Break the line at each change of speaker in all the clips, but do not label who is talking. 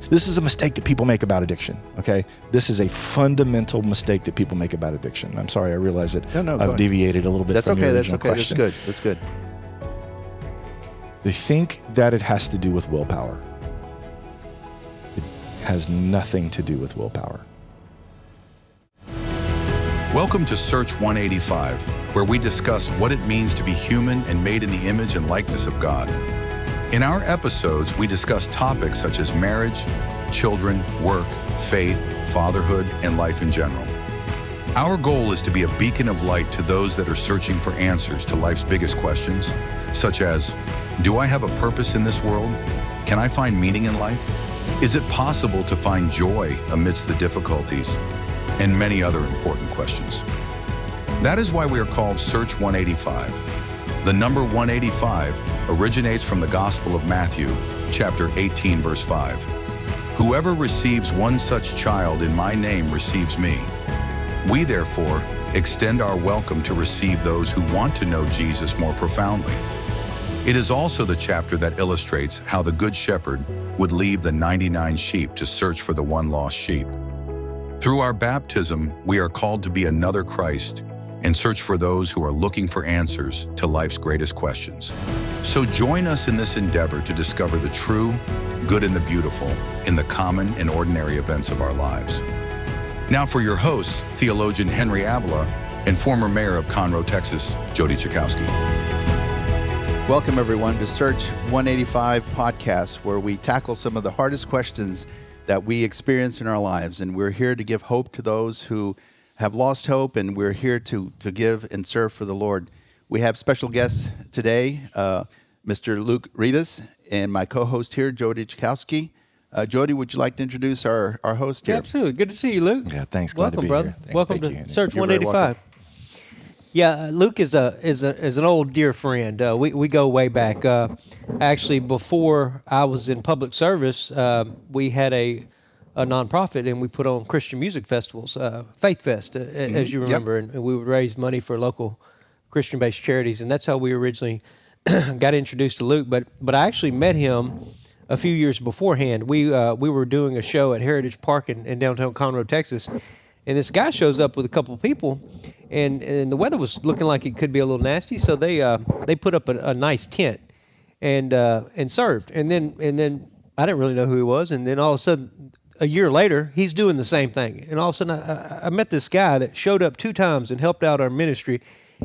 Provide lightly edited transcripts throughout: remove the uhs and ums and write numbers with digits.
This is a mistake that people make about addiction, okay? This is a fundamental mistake that people make about addiction. I'm sorry, I realize that I've deviated a little bit from your original question.
That's good.
They think that it has to do with willpower. It has nothing to do with willpower.
Welcome to Search 185, where we discuss what it means to be human and made in the image and likeness of God. In our episodes, we discuss topics such as marriage, children, work, faith, fatherhood, and life in general. Our goal is to be a beacon of light to those that are searching for answers to life's biggest questions, such as, do I have a purpose in this world? Can I find meaning in life? Is it possible to find joy amidst the difficulties? And many other important questions. That is why we are called Search 185. The number 185 originates from the Gospel of Matthew, chapter 18, verse 5. Whoever receives one such child in my name receives me. We, therefore, extend our welcome to receive those who want to know Jesus more profoundly. It is also the chapter that illustrates how the Good Shepherd would leave the 99 sheep to search for the one lost sheep. Through our baptism, we are called to be another Christ and search for those who are looking for answers to life's greatest questions. So join us in this endeavor to discover the true, good, and the beautiful in the common and ordinary events of our lives. Now for your hosts, theologian Henry Avila and former mayor of Conroe, Texas, Jody Chakowski.
Welcome, everyone, to Search 185 podcast, where we tackle some of the hardest questions that we experience in our lives. And we're here to give hope to those who have lost hope, and we're here to give and serve for the Lord. We have special guests today, Mr. Luke Redus, and my co-host here, Jody Chakowski. Jody, would you like to introduce our host here?
Yeah, absolutely. Good to see you, Luke.
Yeah, thanks. Glad
welcome,
to be
brother.
here.
Welcome
Thank
to
you.
Search
You're very
185. Yeah, Luke is an old dear friend. We go way back. Actually, before I was in public service, we had a nonprofit, and we put on Christian music festivals, Faith Fest, as you remember, and we would raise money for local Christian-based charities, and that's how we originally got introduced to Luke. But I actually met him a few years beforehand. We were doing a show at Heritage Park in downtown Conroe, Texas, and this guy shows up with a couple of people, and the weather was looking like it could be a little nasty, so they put up a nice tent and served, and then I didn't really know who he was, and then all of a sudden, a year later, he's doing the same thing, and all of a sudden I met this guy that showed up 2 times and helped out our ministry,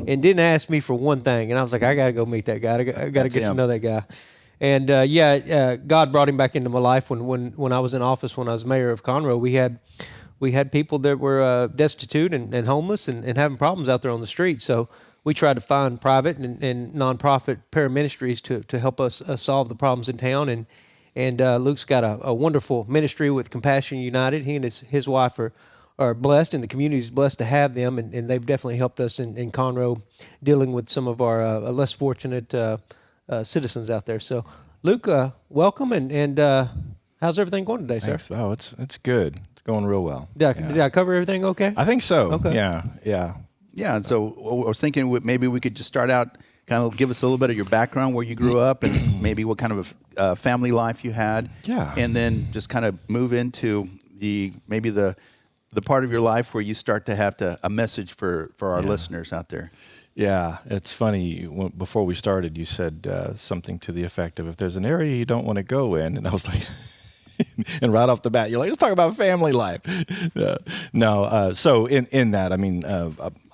and didn't ask me for one thing, and I was like, I gotta go meet that guy. I gotta get to know that guy. And God brought him back into my life when I was in office, when I was mayor of Conroe. We had people that were destitute and homeless and having problems out there on the street. So we tried to find private and nonprofit paraministries to help us solve the problems in town. And Luke's got a wonderful ministry with Compassion United. He and his wife are blessed, and the community is blessed to have them. And they've definitely helped us in Conroe dealing with some of our less fortunate citizens out there. So, Luke, welcome, and how's everything going today, sir?
Thanks. Oh, it's good. It's going real well.
Did I cover everything okay?
I think so.
Okay.
Yeah.
Yeah, and so I was thinking maybe we could just start out, kind of give us a little bit of your background, where you grew up, and maybe what kind of a family life you had.
Yeah.
And then just kind of move into the part of your life where you start to have a message for our listeners out there.
Yeah, it's funny. Before we started, you said something to the effect of, if there's an area you don't want to go in, and I was like, and right off the bat, you're like, let's talk about family life. So in that, I mean,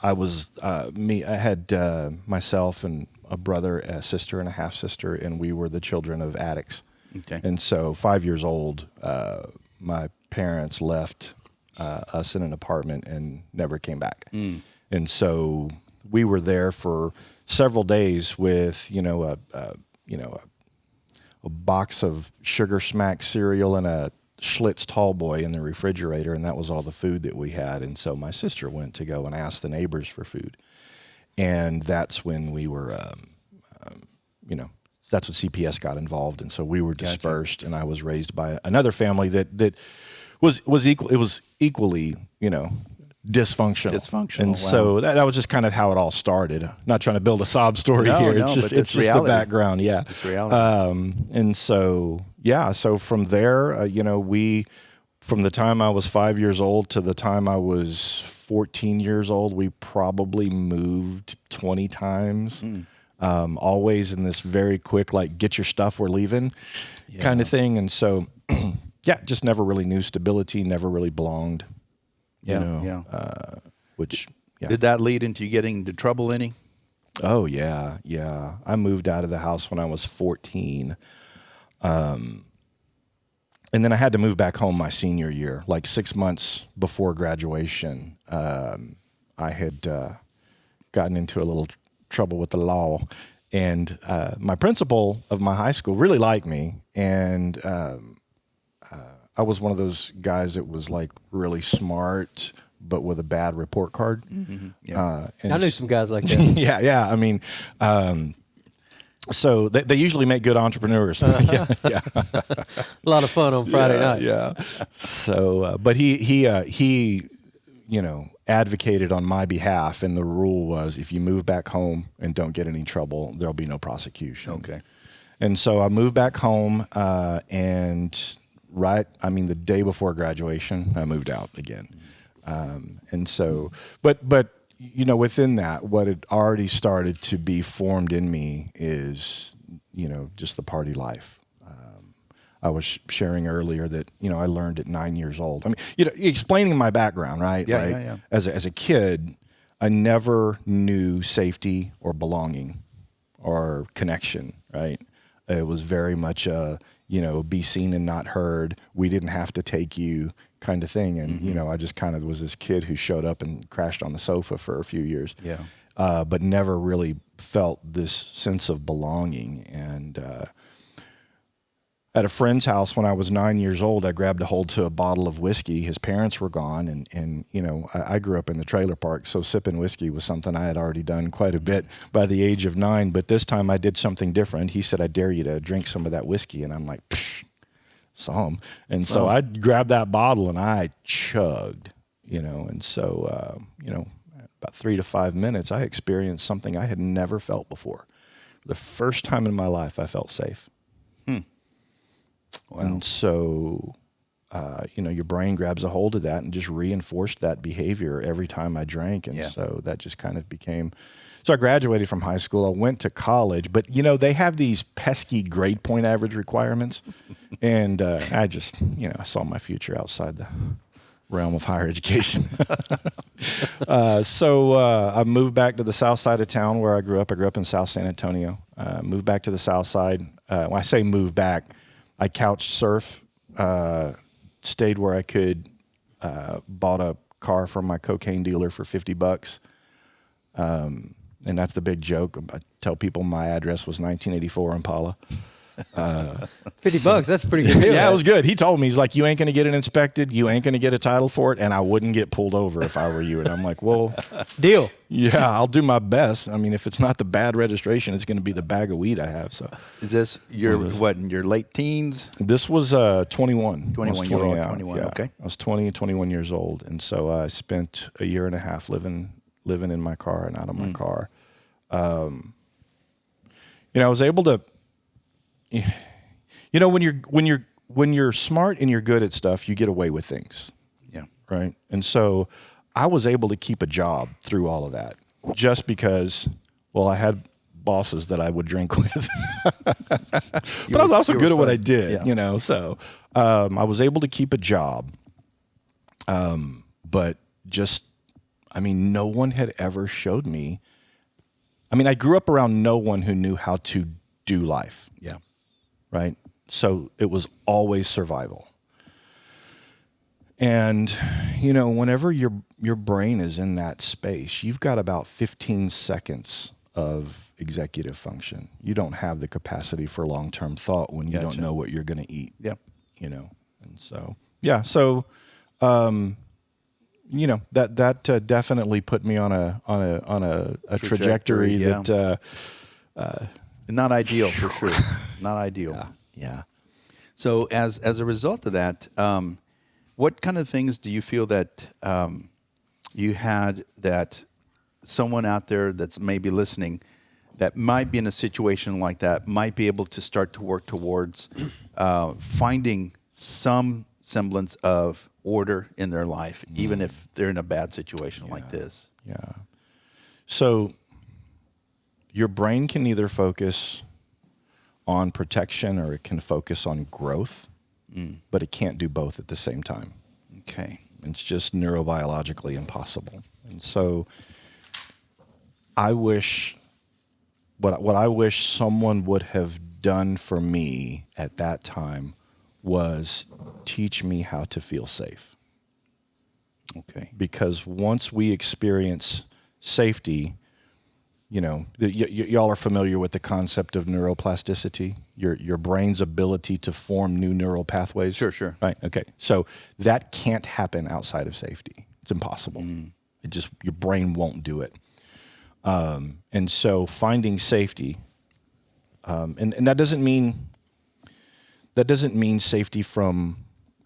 I had myself and a brother, a sister, and a half-sister, and we were the children of addicts.
Okay.
And so 5 years old, my parents left us in an apartment and never came back. And so we were there for several days with, a box of Sugar Smack cereal and a Schlitz Tall Boy in the refrigerator, and that was all the food that we had. And so my sister went to go and ask the neighbors for food. And that's when we were, that's when CPS got involved. And so we were dispersed, and I was raised by another family that was equally, dysfunctional. And so that was just kind of how it all started. Not trying to build a sob story here. It's just the background. Yeah.
It's reality.
And so, yeah. So from there, from the time I was 5 years old to the time I was 14 years old, we probably moved 20 times. Always in this very quick, like, get your stuff, we're leaving kind of thing. And so, yeah, just never really knew stability, never really belonged. Which, yeah.
Did that lead into you getting into trouble any?
Oh, yeah, yeah. I moved out of the house when I was 14. And then I had to move back home my senior year, like 6 months before graduation. I had gotten into a little trouble with the law. And my principal of my high school really liked me. And I was one of those guys that was like really smart, but with a bad report card.
Mm-hmm. Yeah.
I knew some guys like that.
yeah. I mean, so they usually make good entrepreneurs. Yeah.
A lot of fun on Friday night.
Yeah. So, but he advocated on my behalf, and the rule was if you move back home and don't get any trouble, there'll be no prosecution.
Okay.
And so I moved back home, and the day before graduation, I moved out again. And so, but within that, what had already started to be formed in me is, just the party life. I was sharing earlier that, I learned at 9 years old. I mean, explaining my background, right?
Yeah.
As a kid, I never knew safety or belonging or connection, right? It was very much be seen and not heard. We didn't have to take you kind of thing. And, I just kind of was this kid who showed up and crashed on the sofa for a few years.
Yeah.
But never really felt this sense of belonging. And at a friend's house when I was 9 years old, I grabbed a hold to a bottle of whiskey. His parents were gone. And I grew up in the trailer park, so sipping whiskey was something I had already done quite a bit by the age of 9. But this time I did something different. He said, I dare you to drink some of that whiskey. And I'm like, psh, saw him. And so I grabbed that bottle and I chugged, and so, about 3 to 5 minutes, I experienced something I had never felt before. For the first time in my life, I felt safe.
Wow.
And so, your brain grabs a hold of that and just reinforced that behavior every time I drank. And so that just kind of became, so I graduated from high school. I went to college, but they have these pesky grade point average requirements. And I just, I saw my future outside the realm of higher education. So I moved back to the south side of town where I grew up. I grew up in South San Antonio. Moved back to the south side. When I say move back, I couch surf, stayed where I could, bought a car from my cocaine dealer for $50. And that's the big joke. I tell people my address was 1984 Impala.
$50, that's a pretty good deal.
Yeah, it was good. He told me, he's like, you ain't going to get it inspected. You ain't going to get a title for it. And I wouldn't get pulled over if I were you. And I'm like, well,
deal.
Yeah, I'll do my best. I mean, if it's not the bad registration, it's going to be the bag of weed I have. So
is this in your late teens?
This was 21.
21,
you're all
21,
yeah.
okay.
I was 21 years old. And so I spent a year and a half living in my car and out of my car. I was able to, when you're smart and you're good at stuff, you get away with things.
Yeah.
Right. And so I was able to keep a job through all of that just because, I had bosses that I would drink with, but I was also good at what I did, so I was able to keep a job. But just, no one had ever showed me. I grew up around no one who knew how to do life.
Yeah.
Right. So it was always survival. And, whenever your brain is in that space, you've got about 15 seconds of executive function. You don't have the capacity for long-term thought when you don't know what you're going to eat.
Yep.
And so, yeah. So, that definitely put me on a trajectory that,
not ideal for sure. Not ideal.
Yeah.
So as a result of that, what kind of things do you feel that you had that someone out there that's maybe listening that might be in a situation like that might be able to start to work towards finding some semblance of order in their life, even if they're in a bad situation like this.
Yeah. So your brain can either focus on protection or it can focus on growth, but it can't do both at the same time.
Okay.
It's just neurobiologically impossible. And so I wish, what I wish someone would have done for me at that time was teach me how to feel safe.
Okay.
Because once we experience safety, you know, y'all are familiar with the concept of neuroplasticity, your brain's ability to form new neural pathways.
Sure.
Right. Okay. So that can't happen outside of safety. It's impossible. It just, your brain won't do it. And so finding safety, and that doesn't mean safety from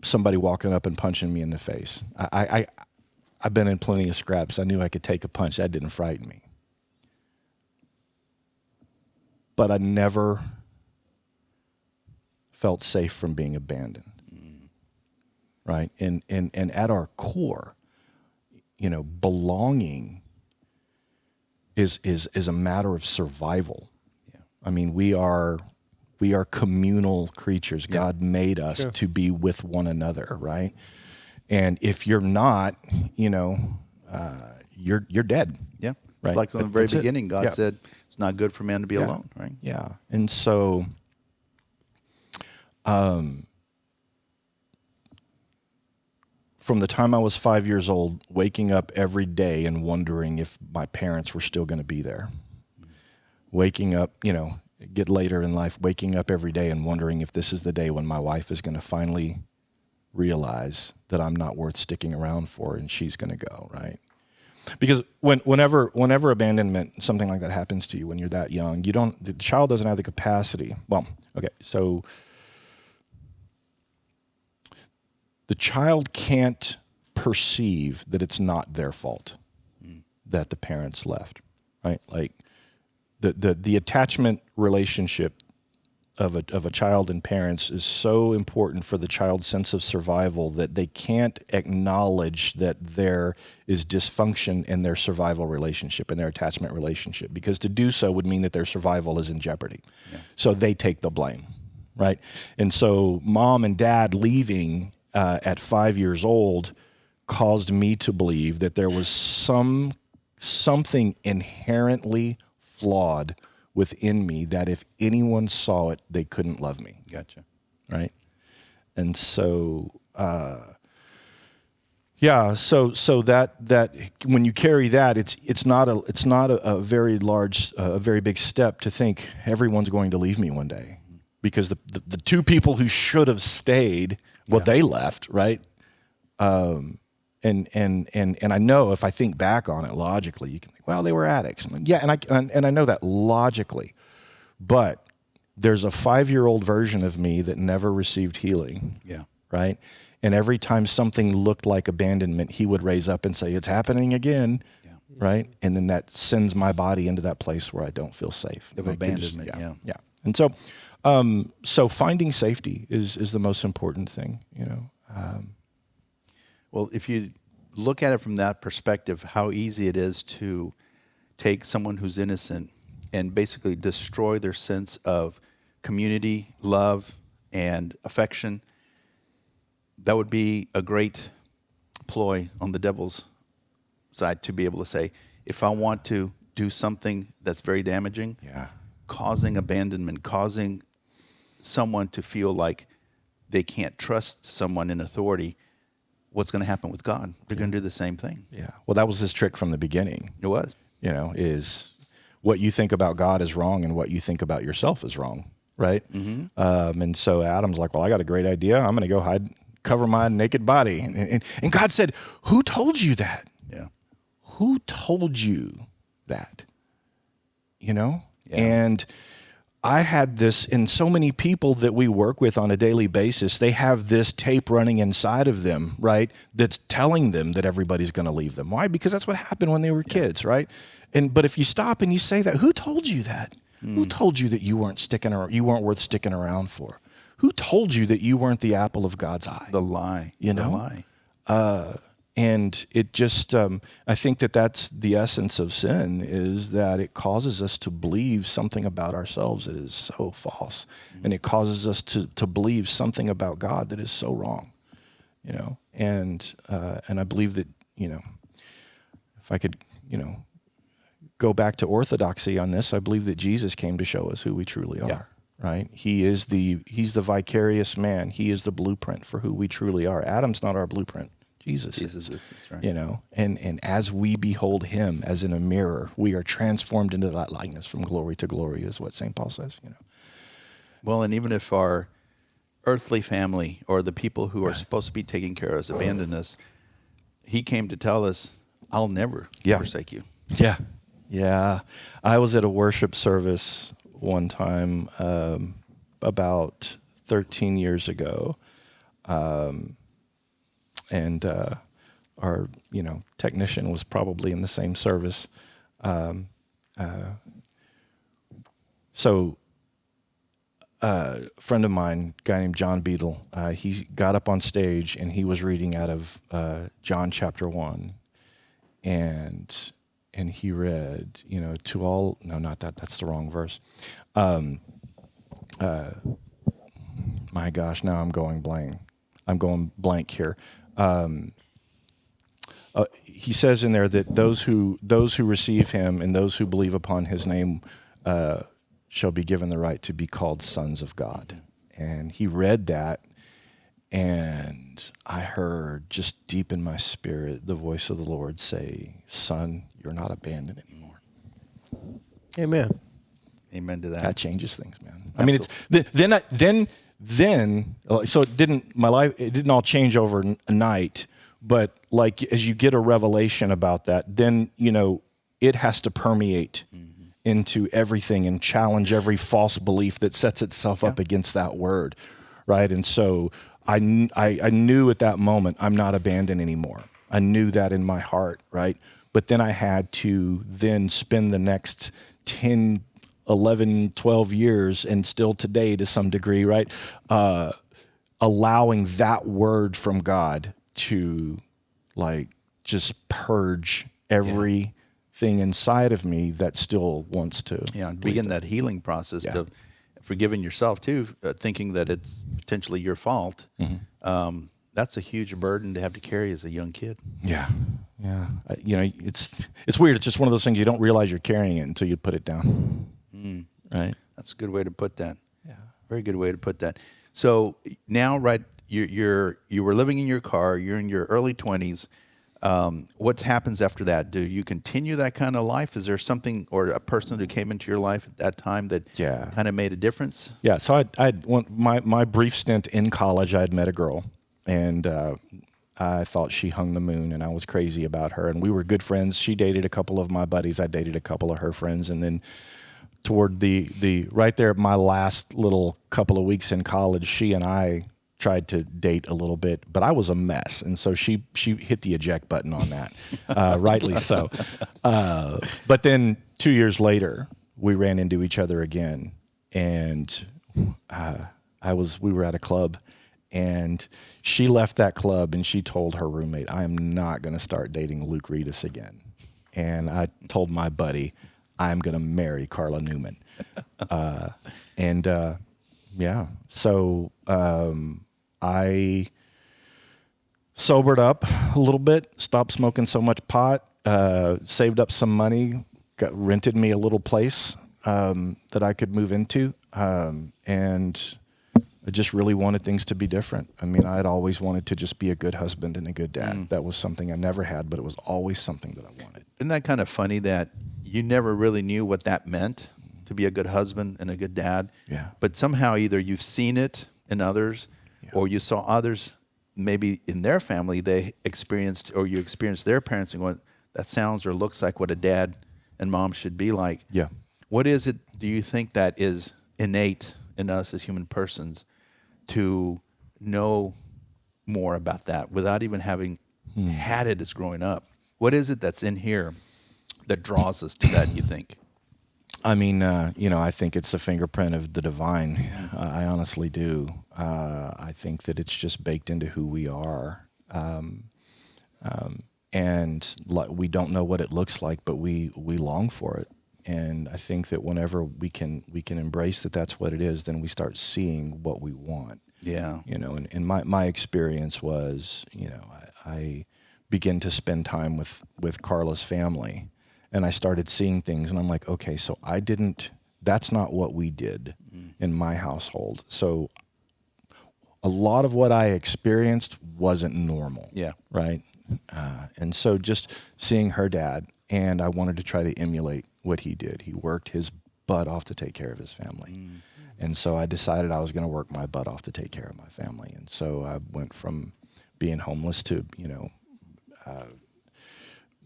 somebody walking up and punching me in the face. I've been in plenty of scraps. I knew I could take a punch. That didn't frighten me. But I never felt safe from being abandoned. Right? And at our core, you know, belonging is a matter of survival.
Yeah.
I mean, we are communal creatures. God made us to be with one another, right? And if you're not, you know, you're dead.
Yeah.
Right.
Like from the very
That's it.
beginning, God
Yeah.
said it's not good for man to be
Yeah.
alone, right?
Yeah. And so from the time I was 5 years old, waking up every day and wondering if my parents were still going to be there. Waking up, you know, get later in life, waking up every day and wondering if this is the day when my wife is going to finally realize that I'm not worth sticking around for and she's going to go, right? Because whenever abandonment, something like that happens to you when you're that young, the child doesn't have the capacity. Well, okay, so the child can't perceive that it's not their fault that the parents left, right? Like the attachment relationship of a child and parents is so important for the child's sense of survival that they can't acknowledge that there is dysfunction in their survival relationship and their attachment relationship, because to do so would mean that their survival is in jeopardy. Yeah. So they take the blame, right? And so mom and dad leaving at 5 years old caused me to believe that there was something inherently flawed within me that if anyone saw it, they couldn't love me.
Gotcha.
Right? And so, so that when you carry that, it's not a very large, a very big step to think everyone's going to leave me one day, because the two people who should have stayed, they left, right? And I know if I think back on it logically, you can think, well, they were addicts. And I know that logically, but there's a 5-year-old version of me that never received healing.
Yeah.
Right. And every time something looked like abandonment, he would raise up and say, it's happening again. Yeah. Right. And then that sends my body into that place where I don't feel safe.
Of abandonment.
Yeah. And so, so finding safety is the most important thing, you know.
Well, if you look at it from that perspective, how easy it is to take someone who's innocent and basically destroy their sense of community, love, and affection, that would be a great ploy on the devil's side to be able to say, if I want to do something that's very damaging, causing abandonment, causing someone to feel like they can't trust someone in authority, what's going to happen with God? They're going to do the same thing.
Yeah. Well, that was his trick from the beginning.
It was.
You know, is what you think about God is wrong and what you think about yourself is wrong, right? Mm-hmm. And so Adam's like, well, I got a great idea. I'm going to go cover my naked body. And God said, who told you that?
Yeah.
Who told you that? You know?
Yeah.
And I had this, and so many people that we work with on a daily basis, they have this tape running inside of them, right? That's telling them that everybody's going to leave them. Why? Because that's what happened when they were kids, right? But if you stop and you say that, who told you that? Who told you that you weren't worth sticking around for? Who told you that you weren't the apple of God's eye?
The lie.
You know?
The lie.
And it just, I think that that's the essence of sin, is that it causes us to believe something about ourselves that is so false. And it causes us to believe something about God that is so wrong, you know. And I believe that, you know, if I could, you know, go back to orthodoxy on this, I believe that Jesus came to show us who we truly are, right? He's the vicarious man. He is the blueprint for who we truly are. Adam's not our blueprint. Jesus is,
that's right.
You know, and as we behold him as in a mirror, we are transformed into that likeness from glory to glory, is what St. Paul says, you know.
Well, and even if our earthly family or the people who are supposed to be taking care of us abandon us, he came to tell us, I'll never forsake you.
Yeah. Yeah. I was at a worship service one time about 13 years ago. And our, you know, technician was probably in the same service. So a friend of mine, a guy named John Beadle, he got up on stage and he was reading out of John chapter 1. And he read, you know, to all, no, not that, that's the wrong verse. My gosh, now I'm going blank here. He says in there that those who receive him and those who believe upon his name shall be given the right to be called sons of God. And he read that, and I heard just deep in my spirit the voice of the Lord say, "Son, you're not abandoned anymore."
Amen.
Amen to that.
That changes things, man.
Absolutely.
I mean, it's then so it didn't all change overnight, but like as you get a revelation about that, then, you know, it has to permeate into everything and challenge every false belief that sets itself up against that word, right? And so I knew at that moment, I'm not abandoned anymore. I knew that in my heart, right? But then I had to then spend the next 10, 11, 12 years, and still today to some degree, right? Allowing that word from God to like just purge everything inside of me that still wants to.
Yeah, and begin that healing process to forgiving yourself too, thinking that it's potentially your fault. That's a huge burden to have to carry as a young kid.
Yeah. Yeah. You know, it's weird. It's just one of those things you don't realize you're carrying it until you put it down. Right.
That's a good way to put that.
Yeah.
Very good way to put that. So now, right, you were living in your car. You're in your early 20s. What happens after that? Do you continue that kind of life? Is there something or a person who came into your life at that time that kind of made a difference?
Yeah. So my brief stint in college, I had met a girl, and I thought she hung the moon, and I was crazy about her. And we were good friends. She dated a couple of my buddies. I dated a couple of her friends, and then toward the right there, my last little couple of weeks in college, she and I tried to date a little bit, but I was a mess. And so she hit the eject button on that, rightly so. But then 2 years later, we ran into each other again, and we were at a club, and she left that club and she told her roommate, "I am not going to start dating Luke Redus again." And I told my buddy, "I'm going to marry Carla Newman." So I sobered up a little bit, stopped smoking so much pot, saved up some money, rented me a little place that I could move into, and I just really wanted things to be different. I mean, I had always wanted to just be a good husband and a good dad. That was something I never had, but it was always something that I wanted.
Isn't that kind of funny that you never really knew what that meant, to be a good husband and a good dad?
Yeah.
But somehow either you've seen it in others or you saw others maybe in their family, they experienced, or you experienced their parents and going, that sounds or looks like what a dad and mom should be like.
Yeah.
What is it, do you think, that is innate in us as human persons to know more about that without even having had it as growing up? What is it that's in here that draws us to that, you think?
I mean, I think it's the fingerprint of the divine. I honestly do. I think that it's just baked into who we are. And we don't know what it looks like, but we long for it. And I think that whenever we can embrace that that's what it is, then we start seeing what we want.
Yeah.
And my experience was, I began to spend time with Carla's family, and I started seeing things, and I'm like, okay, so that's not what we did in my household. So a lot of what I experienced wasn't normal.
Yeah.
Right. And so just seeing her dad, and I wanted to try to emulate what he did. He worked his butt off to take care of his family. And so I decided I was going to work my butt off to take care of my family. And so I went from being homeless to,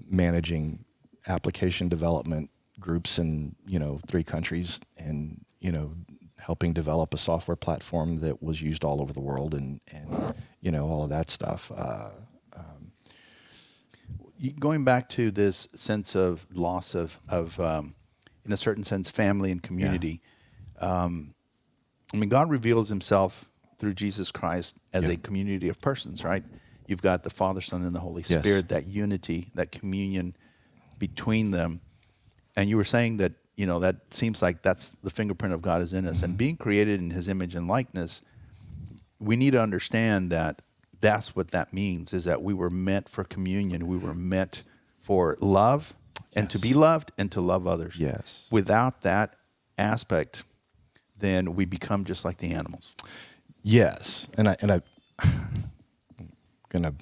managing application development groups in, 3 countries, and, helping develop a software platform that was used all over the world, and all of that stuff.
Going back to this sense of loss of in a certain sense, family and community. God reveals himself through Jesus Christ as a community of persons, right? You've got the Father, Son, and the Holy Spirit, that unity, that communion between them. And you were saying that, that seems like that's the fingerprint of God is in us. And being created in his image and likeness, we need to understand that that's what that means, is that we were meant for communion. We were meant for love and to be loved and to love others.
Yes.
Without that aspect, then we become just like the animals.
Yes. And I'm gonna,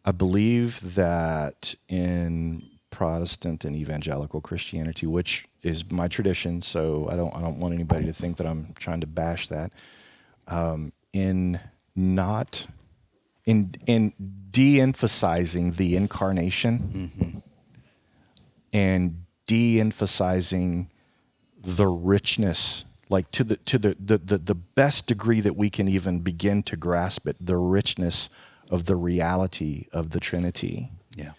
I believe that in Protestant and evangelical Christianity, which is my tradition, so I don't want anybody to think that I'm trying to bash that. In de-emphasizing the incarnation and de-emphasizing the richness, like to the best degree that we can even begin to grasp it, the richness of the reality of the Trinity.
Yeah.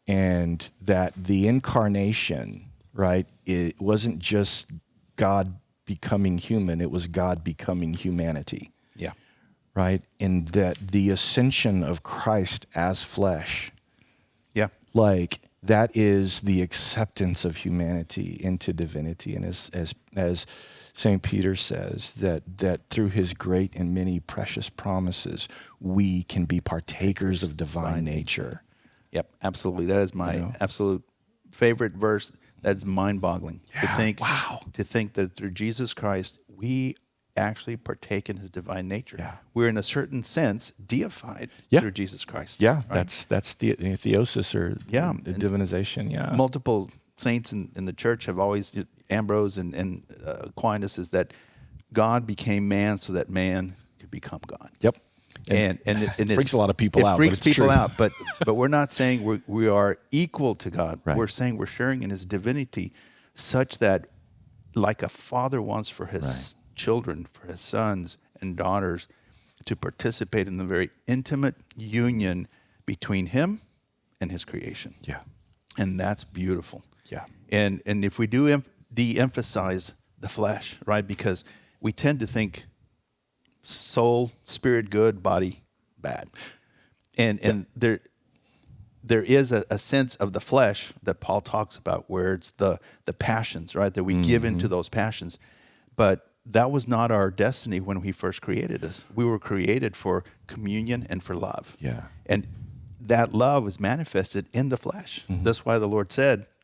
And that the incarnation, right, it wasn't just God becoming human, it was God becoming humanity.
Yeah.
Right? And that the ascension of Christ as flesh,
Yeah.
like that is the acceptance of humanity into divinity. And as St. Peter says, that through his great and many precious promises, we can be partakers of divine nature.
Yep, absolutely. That is my absolute favorite verse. That's mind-boggling to think.
Wow.
To think that through Jesus Christ, we actually partake in his divine nature.
Yeah.
We're in a certain sense deified through Jesus Christ.
Yeah,
right?
that's the theosis, or the divinization. Yeah.
Multiple saints in the church have always, Ambrose and Aquinas, is that God became man so that man could become God.
Yep.
And
it freaks a lot of people out.
It freaks
but it's
people
true.
out, but we're not saying we are equal to God.
Right.
We're saying we're sharing in his divinity, such that, like a father wants for his children, for his sons and daughters, to participate in the very intimate union between him and his creation.
Yeah.
And that's beautiful.
Yeah.
And if we do de-emphasize the flesh, right, because we tend to think soul, spirit good, body bad. And there is a sense of the flesh that Paul talks about, where it's the passions, right, that we give into those passions. But that was not our destiny when he first created us. We were created for communion and for love.
Yeah.
And that love is manifested in the flesh. That's why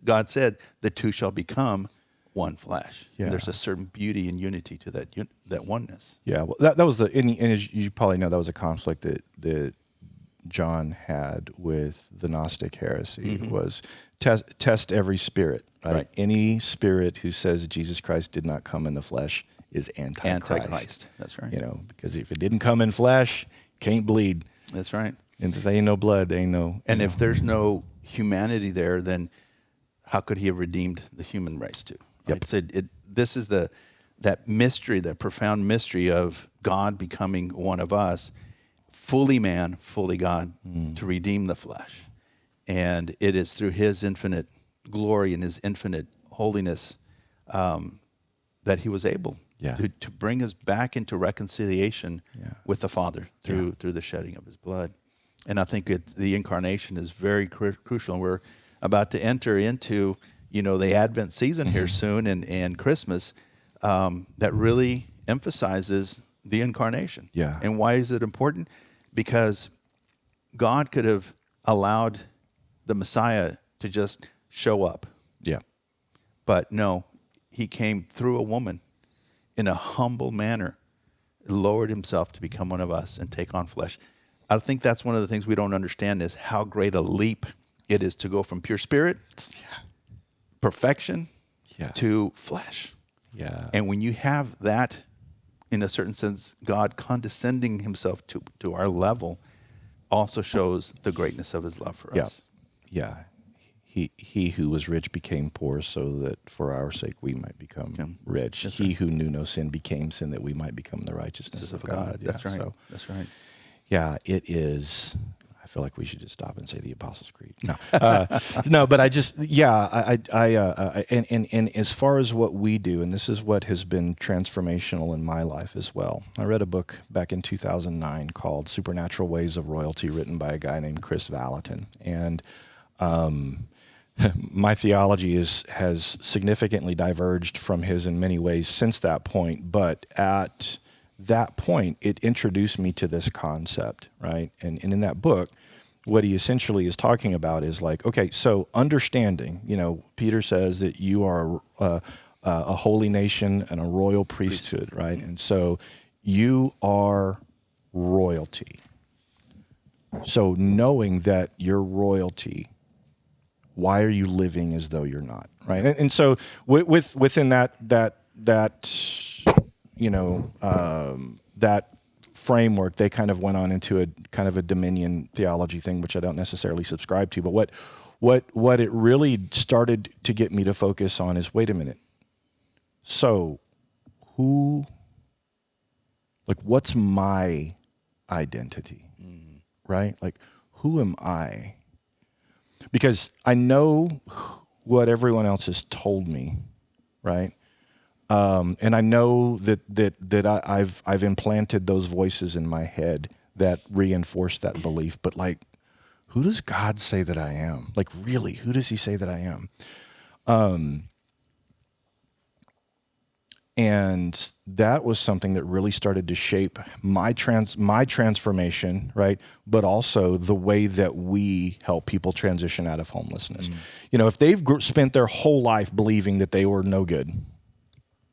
God said, the two shall become one flesh.
Yeah.
And there's a certain beauty and unity to that oneness.
Yeah. Well, that was and as you probably know, that was a conflict that John had with the Gnostic heresy. Was test every spirit. Right? Any spirit who says Jesus Christ did not come in the flesh is antichrist.
That's right.
Because if it didn't come in flesh, can't bleed.
That's right.
And if there ain't no blood, there ain't no.
And if there's no humanity there, then how could he have redeemed the human race too? Right?
Yep.
So this is that mystery, that profound mystery of God becoming one of us, fully man, fully God, to redeem the flesh. And it is through his infinite glory and his infinite holiness that he was able to bring us back into reconciliation with the Father through the shedding of his blood. And I think the incarnation is very crucial. And we're about to enter into, the Advent season here soon and Christmas that really emphasizes the incarnation.
Yeah.
And why is it important? Because God could have allowed the Messiah to just show up.
Yeah.
But no, he came through a woman in a humble manner, lowered himself to become one of us and take on flesh. I think that's one of the things we don't understand is how great a leap it is to go from pure spirit, perfection, to flesh.
Yeah.
And when you have that, in a certain sense, God condescending himself to our level also shows the greatness of his love for us.
Yeah. He who was rich became poor so that for our sake we might become rich.
That's
he
right.
who knew no sin became sin that we might become the righteousness of God.
That's right.
So,
That's right.
yeah, it is. I feel like we should just stop and say the Apostles' Creed. No, no, but and as far as what we do, and this is what has been transformational in my life as well. I read a book back in 2009 called Supernatural Ways of Royalty, written by a guy named Chris Valentin, and my theology has significantly diverged from his in many ways since that point, but at that point, it introduced me to this concept, right? And in that book, what he essentially is talking about is like, okay, so understanding, Peter says that you are a holy nation and a royal priesthood, right? And so you are royalty. So knowing that you're royalty, why are you living as though you're not, right? And so within that framework, they kind of went on into a kind of a dominion theology thing, which I don't necessarily subscribe to. But what it really started to get me to focus on is, wait a minute. So what's my identity, right? Like, who am I? Because I know what everyone else has told me, right? And I know that I've implanted those voices in my head that reinforce that belief. But like, who does God say that I am? Like, really, who does he say that I am? And that was something that really started to shape my transformation, right? But also the way that we help people transition out of homelessness. If they've spent their whole life believing that they were no good,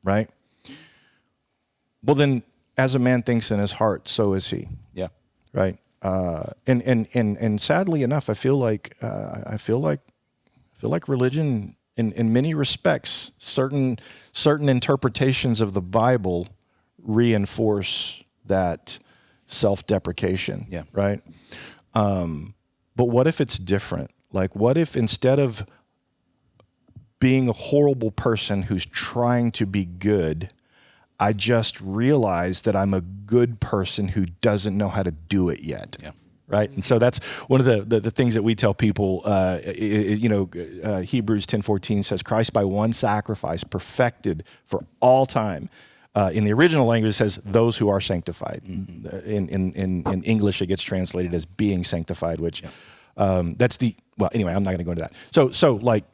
right? Well, then, as a man thinks in his heart, so is he.
Yeah.
Right. And sadly enough, I feel like religion, in many respects, certain interpretations of the Bible reinforce that self-deprecation.
Yeah.
Right. But what if it's different? Like, what if instead of being a horrible person who's trying to be good, I just realize that I'm a good person who doesn't know how to do it yet.
Yeah.
Right. And so that's one of the things that we tell people, Hebrews 10:14 says, Christ by one sacrifice perfected for all time. In the original language, it says those who are sanctified. In English, it gets translated as being sanctified, which that's anyway, I'm not going to go into that. So like,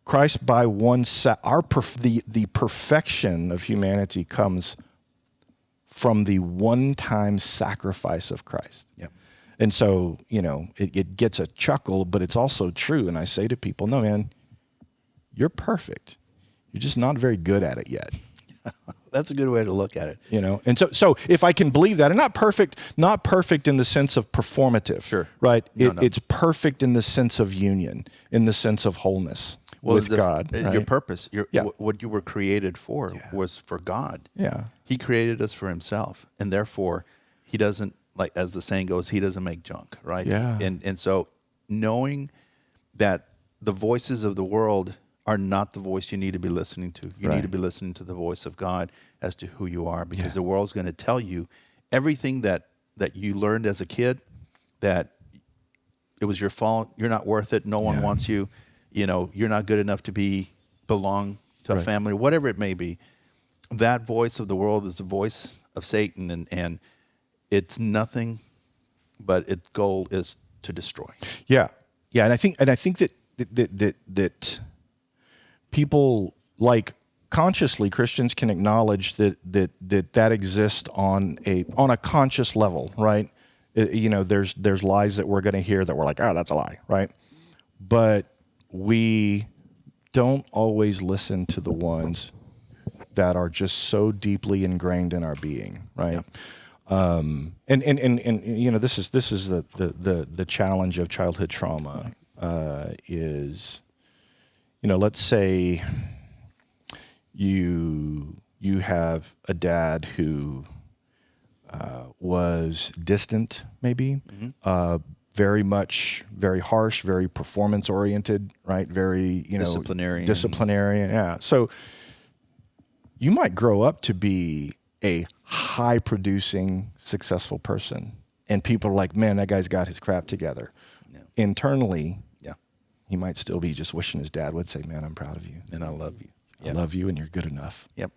Christ by one, the perfection of humanity comes from the one-time sacrifice of Christ.
Yep.
And so, it gets a chuckle, but it's also true. And I say to people, no, man, you're perfect. You're just not very good at it yet.
That's a good way to look at it.
And so if I can believe that, and not perfect in the sense of performative,
Sure.
right?
No.
It's perfect in the sense of union, in the sense of wholeness. With God.
Your
right?
purpose, what you were created for was for God.
Yeah.
He created us for himself, and therefore he doesn't, like as the saying goes, he doesn't make junk, right?
Yeah.
And so knowing that the voices of the world are not the voice you need to be listening to. You
Right.
need to be listening to the voice of God as to who you are, because the world's going to tell you everything that you learned as a kid, that it was your fault, you're not worth it, no one wants you, you're not good enough to belong to a
Right.
family, whatever it may be. That voice of the world is the voice of Satan, and it's nothing but its goal is to destroy.
Yeah, and I think that people, like, consciously, Christians can acknowledge that exists on a conscious level, right? There's lies that we're going to hear that we're like, oh, that's a lie, right? But we don't always listen to the ones that are just so deeply ingrained in our being, right?
Yeah.
And this is the challenge of childhood trauma is, let's say you have a dad who was distant, maybe, very harsh, very performance oriented, right? Very disciplinarian. Yeah. So you might grow up to be a high producing, successful person, and people are like, man, that guy's got his crap together.
Yeah.
Internally, he might still be just wishing his dad would say, man, I'm proud of you.
And I love you.
I love you, and you're good enough.
Yep.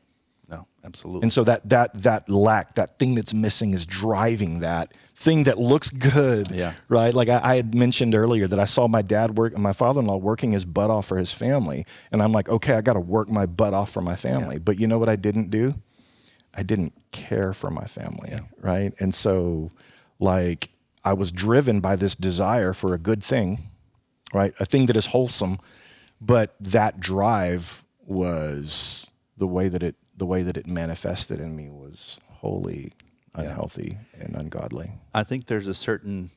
No, absolutely.
And so that lack, that thing that's missing, is driving that thing that looks good.
Yeah.
Right. Like I had mentioned earlier that I saw my dad work and my father-in-law working his butt off for his family. And I'm like, okay, I got to work my butt off for my family.
Yeah.
But you know what I didn't do? I didn't care for my family.
Yeah.
Right. And so, like, I was driven by this desire for a good thing, right? A thing that is wholesome. But that drive was the way that it manifested in me was wholly unhealthy and ungodly.
I think there's a certain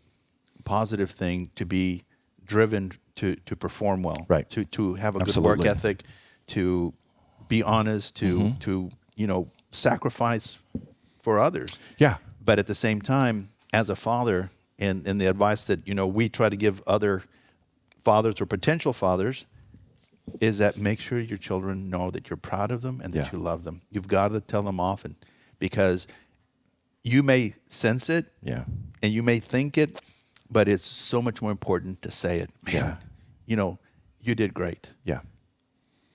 positive thing to be driven to perform well,
Right?
To have a good
Absolutely.
work ethic, to be honest, to sacrifice for others.
Yeah.
But at the same time, as a father, and the advice that we try to give other fathers or potential fathers, is that make sure your children know that you're proud of them and that you love them. You've got to tell them often, because you may sense it and you may think it, but it's so much more important to say it. Man, you did great.
Yeah.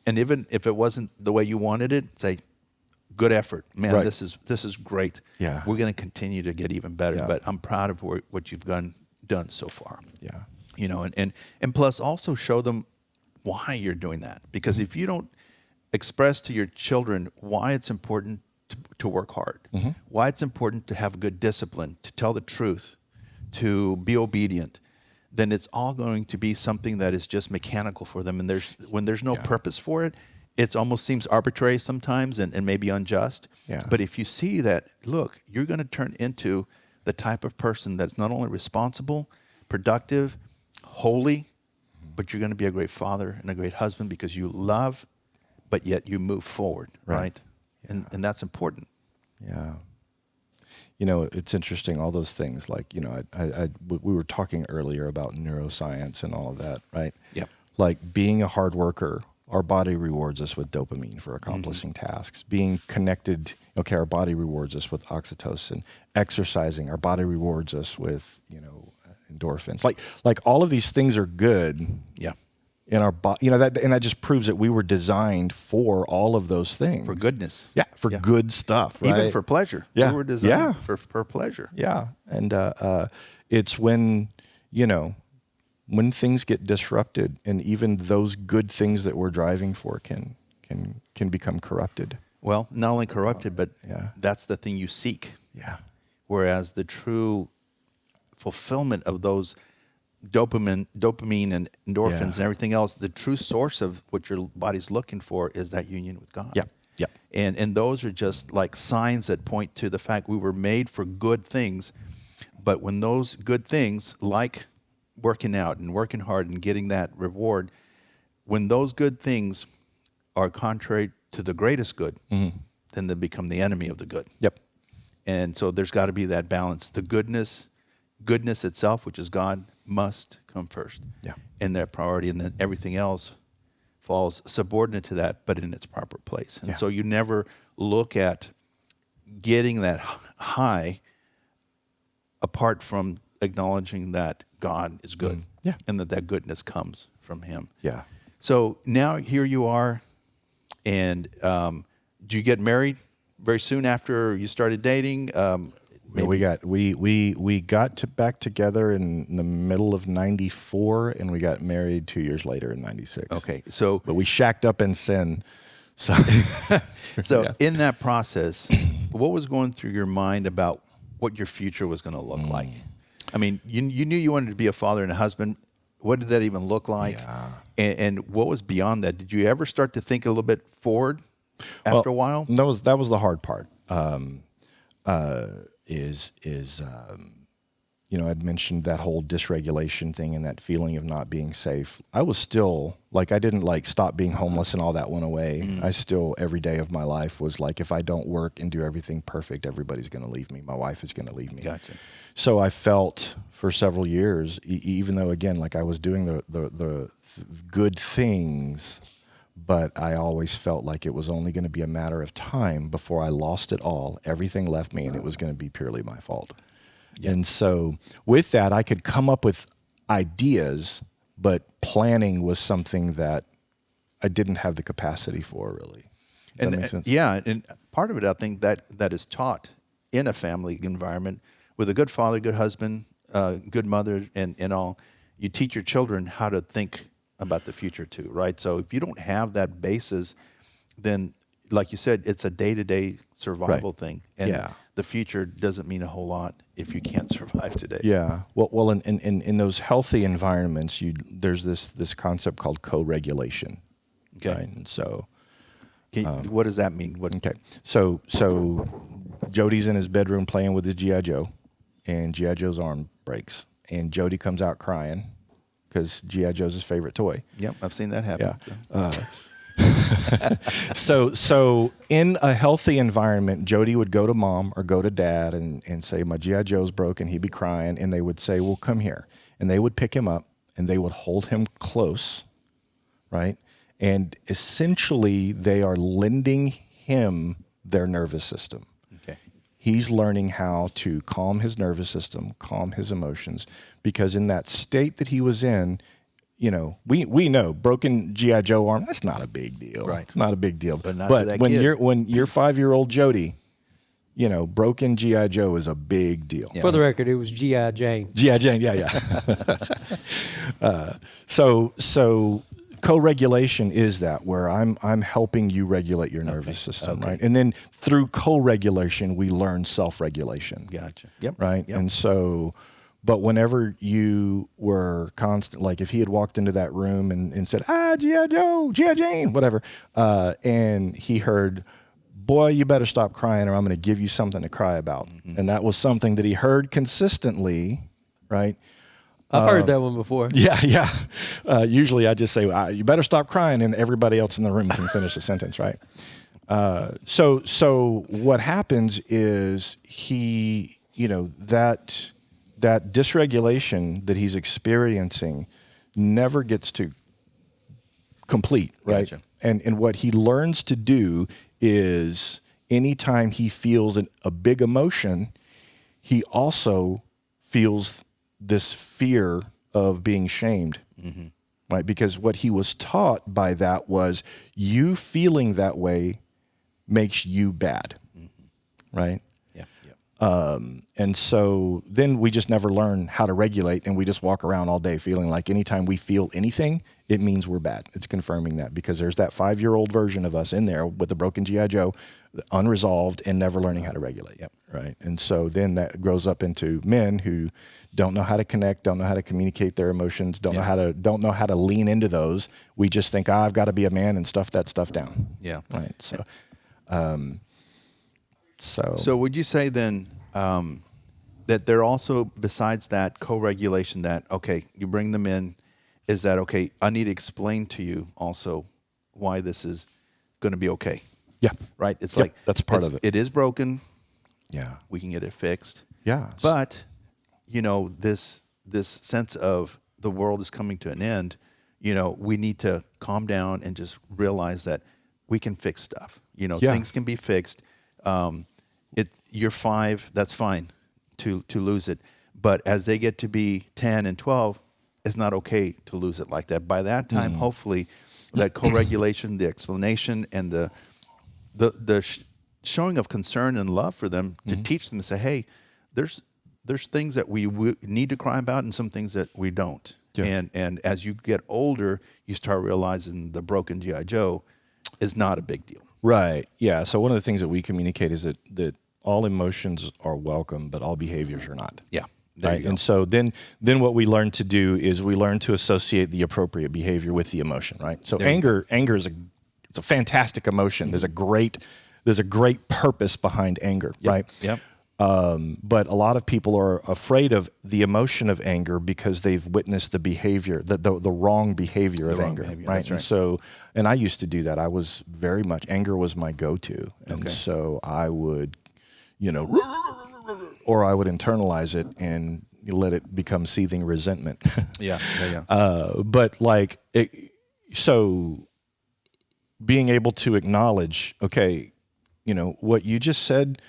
And even if it wasn't the way you wanted it, say, good effort. Man,
Right.
this is great.
Yeah.
We're going to continue to get even better,
Yeah.
but I'm proud of what you've done so far.
Yeah.
And plus also show them why you're doing that. Because if you don't express to your children why it's important to work hard, why it's important to have good discipline, to tell the truth, to be obedient, then it's all going to be something that is just mechanical for them. And when there's no purpose for it, it almost seems arbitrary sometimes and maybe unjust.
Yeah.
But if you see that, look, you're going to turn into the type of person that's not only responsible, productive, holy, but you're going to be a great father and a great husband because you love, but yet you move forward, right?
Yeah.
And that's important.
Yeah. It's interesting, all those things, like, we were talking earlier about neuroscience and all of that, right?
Yeah.
Like, being a hard worker, our body rewards us with dopamine for accomplishing tasks. Being connected, our body rewards us with oxytocin. Exercising, our body rewards us with, endorphins. Like all of these things are good.
Yeah.
In our body, that just proves that we were designed for all of those things.
For goodness.
Yeah, for good stuff, right?
Even for pleasure.
Yeah.
We were designed for pleasure.
Yeah, and it's when things get disrupted, and even those good things that we're driving for can become corrupted.
Well, not only corrupted, but
Yeah.
that's the thing you seek.
Yeah,
Whereas the true fulfillment of those dopamine and endorphins and everything else, the true source of what your body's looking for is that union with God.
Yeah. Yeah.
And those are just like signs that point to the fact we were made for good things. But when those good things, like working out and working hard and getting that reward, when those good things are contrary to the greatest good, then they become the enemy of the good.
Yep.
And so there's got to be that balance. The goodness itself, which is God, must come first.
Yeah.
And that priority, and then everything else falls subordinate to that, but in its proper place. And so you never look at getting that high apart from acknowledging that God is good and that goodness comes from him.
Yeah.
So now here you are, and do you get married very soon after you started dating?
Yeah, we got back together in the middle of '94, and we got married 2 years later in '96.
Okay,
but we shacked up in sin. So,
in that process, what was going through your mind about what your future was going to look like? I mean, you knew you wanted to be a father and a husband. What did that even look like?
Yeah.
And what was beyond that? Did you ever start to think a little bit forward after a while?
That was the hard part. I'd mentioned that whole dysregulation thing and that feeling of not being safe. I was still I didn't stop being homeless and all that went away. I still, every day of my life was like, if I don't work and do everything perfect, everybody's going to leave me. My wife is going to leave me.
Gotcha.
So I felt for several years, even though again, I was doing the good things, but I always felt like it was only going to be a matter of time before I lost it all. Everything left me and it was going to be purely my fault. Yeah. And so with that, I could come up with ideas, but planning was something that I didn't have the capacity for, really. Does that make sense?
Yeah, and part of it, I think, that is taught in a family environment with a good father, good husband, good mother, and all. You teach your children how to think about the future too, right? So if you don't have that basis, then, like you said, it's a day-to-day survival thing. And the future doesn't mean a whole lot if you can't survive today.
Yeah. Well, in those healthy environments, there's this concept called co-regulation.
Okay.
Right? And so,
what does that mean?
Okay. So Jody's in his bedroom playing with his G.I. Joe, and G.I. Joe's arm breaks, and Jody comes out crying because G.I. Joe's his favorite toy.
Yep, I've seen that happen.
Yeah. So in a healthy environment, Jody would go to mom or go to dad and say, my G.I. Joe's broken. He'd be crying. And they would say, well, come here. And they would pick him up and they would hold him close, right? And essentially they are lending him their nervous system.
Okay.
He's learning how to calm his nervous system, calm his emotions, because in that state that he was in, we know broken G.I. Joe arm, that's not a big deal.
Right.
Not a big deal.
But not to that
when
kid.
when you're 5-year-old Jody, broken G.I. Joe is a big deal.
Yeah.
For the record, it was G.I. Jane.
G.I. Jane, yeah. So co-regulation is that where I'm helping you regulate your nervous system, right? And then through co-regulation, we learn self-regulation.
Gotcha. Yep.
Right.
Yep.
And so, but whenever you were constant, like if he had walked into that room and said, G.I. Joe, G.I. Jane, whatever, and he heard, boy, you better stop crying or I'm going to give you something to cry about. Mm-hmm. And that was something that he heard consistently, right?
I've heard that one before.
Yeah. Usually I just say, you better stop crying, and everybody else in the room can finish the sentence, right? So what happens is he, that dysregulation that he's experiencing never gets to complete, right?
Gotcha.
And what he learns to do is anytime he feels a big emotion, he also feels this fear of being shamed, right? Because what he was taught by that was you feeling that way makes you bad, right?
Yeah.
And so then we just never learn how to regulate, and we just walk around all day feeling like anytime we feel anything, it means we're bad. It's confirming that because there's that 5-year-old version of us in there with a broken G.I. Joe, unresolved and never learning how to regulate.
Yep.
Right. And so then that grows up into men who don't know how to connect, don't know how to communicate their emotions, don't know how to lean into those. We just think, I've got to be a man and stuff that stuff down.
Yeah.
Right. So,
So would you say then that there also, besides that co-regulation, that, okay, you bring them in, is that, okay, I need to explain to you also why this is going to be okay.
Yeah.
Right? It's
Yep,
like,
that's part of it.
It is broken.
Yeah.
We can get it fixed.
Yeah.
But, this sense of the world is coming to an end, we need to calm down and just realize that we can fix stuff.
Yeah.
Things can be fixed. You're 5, that's fine to lose it. But as they get to be 10 and 12, it's not okay to lose it like that. By that time, hopefully, that co-regulation, the explanation, and the showing of concern and love for them to teach them to say, hey, there's things that we need to cry about and some things that we don't. Yeah. And as you get older, you start realizing the broken G.I. Joe is not a big deal.
Right. Yeah. So one of the things that we communicate is that all emotions are welcome, but all behaviors are not.
Yeah.
Right. And so then what we learn to do is we learn to associate the appropriate behavior with the emotion. Right. So anger is it's a fantastic emotion. There's a great purpose behind anger.
Yep.
Right.
Yep.
But a lot of people are afraid of the emotion of anger because they've witnessed the behavior, the wrong behavior of anger.
Behavior,
right.
That's right.
And so, and I used to do that. I was very much, anger was my go-to. And so I would, or I would internalize it and let it become seething resentment.
Yeah.
But so being able to acknowledge, okay, what you just said,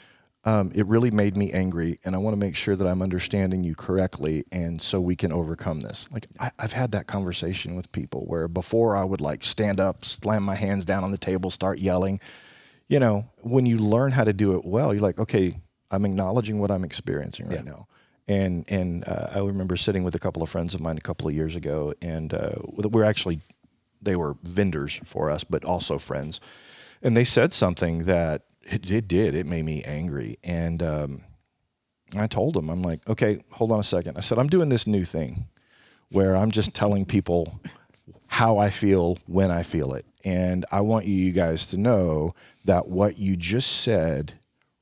it really made me angry, and I want to make sure that I'm understanding you correctly, and so we can overcome this. Like I've had that conversation with people where before I would stand up, slam my hands down on the table, start yelling. When you learn how to do it well, you're like, okay, I'm acknowledging what I'm experiencing right now. And I remember sitting with a couple of friends of mine a couple of years ago, and they were vendors for us, but also friends. And they said something that it made me angry. And I told them, I'm like, okay, hold on a second. I said, I'm doing this new thing where I'm just telling people how I feel when I feel it. And I want you guys to know that what you just said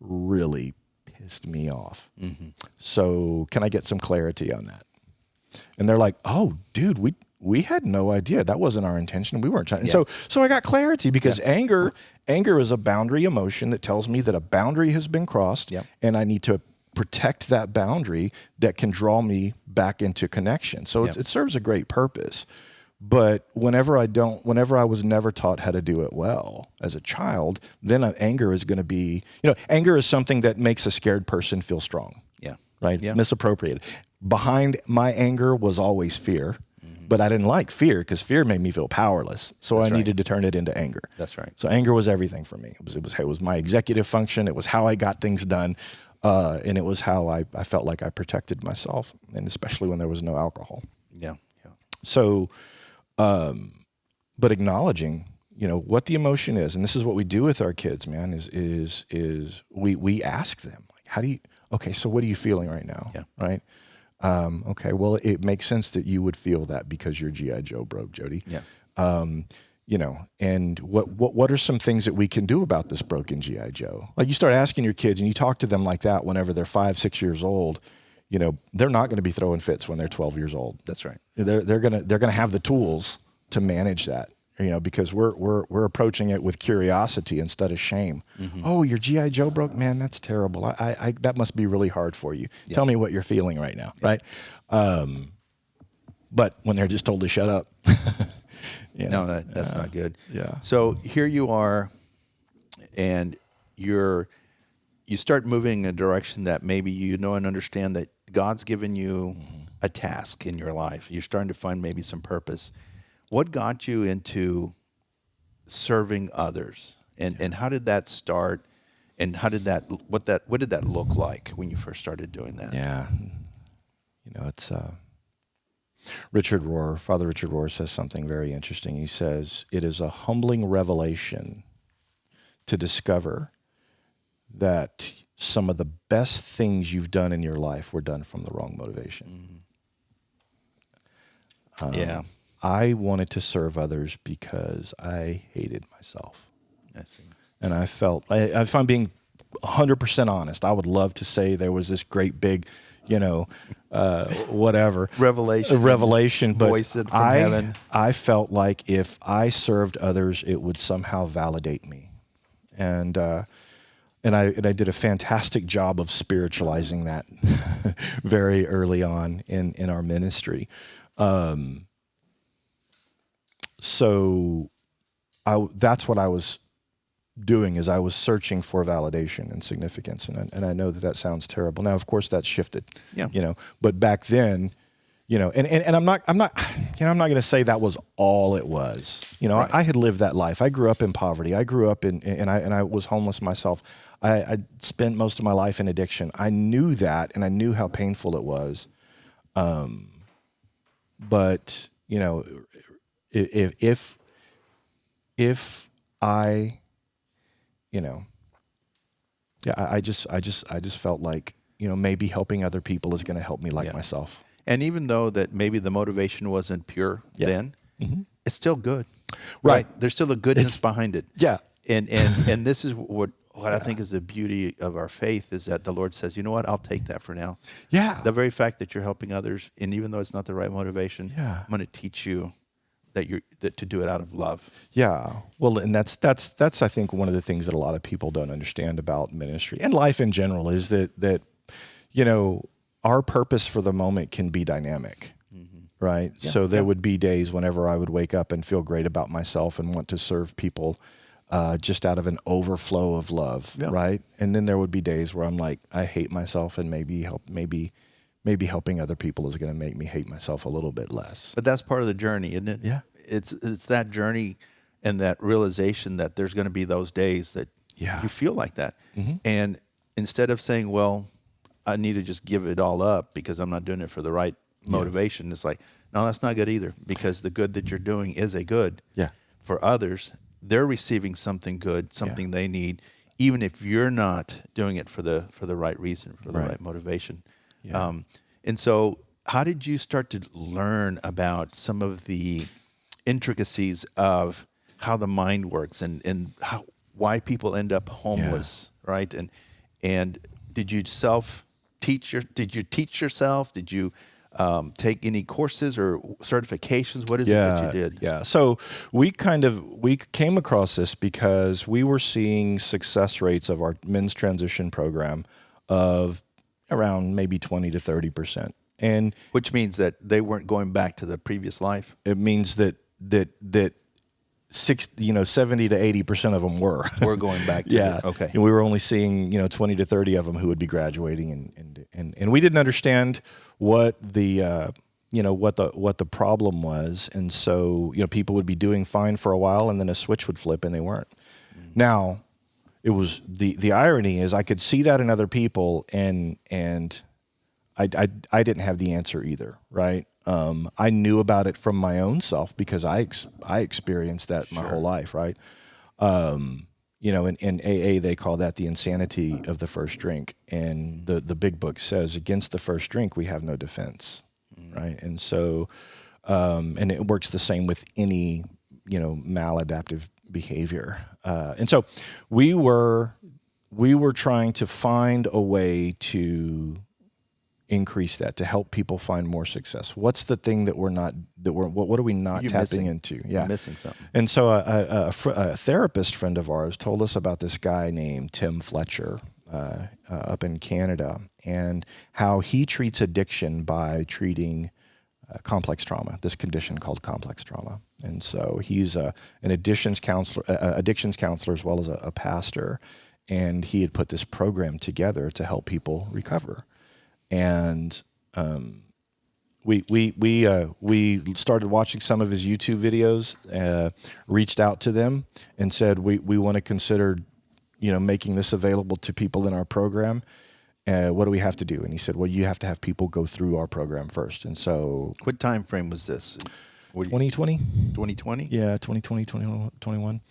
really pissed me off. Mm-hmm. So can I get some clarity on that? And they're like, oh, dude, we had no idea. That wasn't our intention. We weren't trying. Yeah. So I got clarity because anger is a boundary emotion that tells me that a boundary has been crossed, and I need to protect that boundary that can draw me back into connection. So it serves a great purpose. But whenever I was never taught how to do it well as a child, then anger is going to be, anger is something that makes a scared person feel strong.
Yeah.
Right? It's misappropriated. Behind my anger was always fear. But I didn't like fear because fear made me feel powerless. So I needed to turn it into anger.
That's right.
So anger was everything for me. It was my executive function. It was how I got things done. And it was how I felt like I protected myself, and especially when there was no alcohol.
Yeah.
So, but acknowledging, what the emotion is, and this is what we do with our kids, man, is we ask them, like, so what are you feeling right now?
Yeah.
Right. Okay, well, it makes sense that you would feel that because your G.I. Joe broke, Jody.
Yeah.
And what are some things that we can do about this broken G.I. Joe? Like you start asking your kids and you talk to them like that whenever they're 5, 6 years old, they're not going to be throwing fits when they're 12 years old.
That's right.
They're gonna have the tools to manage that. Because we're approaching it with curiosity instead of shame. Mm-hmm. Oh, your G.I. Joe broke? Man, that's terrible. I that must be really hard for you. Yeah. Tell me what you're feeling right now, right? But when they're just told to shut up.
No, that's not good.
Yeah.
So here you are, and you start moving in a direction that maybe you know and understand that God's given you a task in your life. You're starting to find maybe some purpose. What got you into serving others, and how did that start, and what did that look like when you first started doing that?
Yeah, it's Father Richard Rohr says something very interesting. He says it is a humbling revelation to discover that some of the best things you've done in your life were done from the wrong motivation.
Mm-hmm.
I wanted to serve others because I hated myself.
I see.
And I felt, if I'm being 100% honest, I would love to say there was this great big, whatever. Revelation. But
voice from heaven.
I felt like if I served others, it would somehow validate me. And I did a fantastic job of spiritualizing that very early on in our ministry. So that's what I was doing, is I was searching for validation and significance. And I know that sounds terrible. Now, of course, that's shifted, but back then, and I'm not going to say that was all it was.
Right.
I had lived that life. I grew up in poverty. I grew up and I was homeless myself. I spent most of my life in addiction. I knew that, and I knew how painful it was. But if I, I just felt like, maybe helping other people is going to help me like myself.
And even though that maybe the motivation wasn't pure then, it's still good.
Right.
There's still a goodness behind it.
Yeah.
And this is what I think is the beauty of our faith, is that the Lord says, you know what, I'll take that for now.
Yeah.
The very fact that you're helping others, and even though it's not the right motivation,
Yeah.
I'm going to teach you that to do it out of love.
Yeah. Well, and that's I think one of the things that a lot of people don't understand about ministry and life in general is that our purpose for the moment can be dynamic. Right.
Yeah.
So there would be days whenever I would wake up and feel great about myself and want to serve people just out of an overflow of love.
Yeah.
Right. And then there would be days where I'm like, I hate myself, and maybe helping other people is going to make me hate myself a little bit less.
But that's part of the journey, isn't it?
Yeah.
It's that journey and that realization that there's going to be those days that you feel like that. And instead of saying, well, I need to just give it all up because I'm not doing it for the right motivation, it's like, no, that's not good either, because the good that you're doing is a good for others. They're receiving something good, something they need, even if you're not doing it for the right reason, for the right motivation.
Yeah.
And so how did you start to learn about some of the intricacies of how the mind works and why people end up homeless, right? And did you teach yourself? Did you take any courses or certifications? What is it that you did?
Yeah. So we came across this because we were seeing success rates of our men's transition program of around maybe 20 to 30%. And
which means that they weren't going back to the previous life.
it means that 70 to 80% of them were
going back to it. Okay.
And we were only seeing 20 to 30 of them who would be graduating, and we didn't understand what the what the problem was, and so people would be doing fine for a while, and then a switch would flip and they weren't. Now, it was the irony is I could see that in other people, and I didn't have the answer either, right? I knew about it from my own self because I experienced that my whole life, right? In AA they call that the insanity of the first drink, and the big book says against the first drink we have no defense, right? And so, and it works the same with any maladaptive behavior, and so we were trying to find a way to increase that, to help people find more success. What's the thing that what are we not tapping into?
You're missing something.
And so a therapist friend of ours told us about this guy named Tim Fletcher up in Canada, and how he treats addiction by treating complex trauma, this condition called complex trauma. And so he's an addictions counselor as well as a pastor, and he had put this program together to help people recover. And we started watching some of his YouTube videos, reached out to them and said, we want to consider, making this available to people in our program. What do we have to do? And he said, well, you have to have people go through our program first. And so,
what time frame was this?
2020?
2020?
Yeah, 2020, 2021.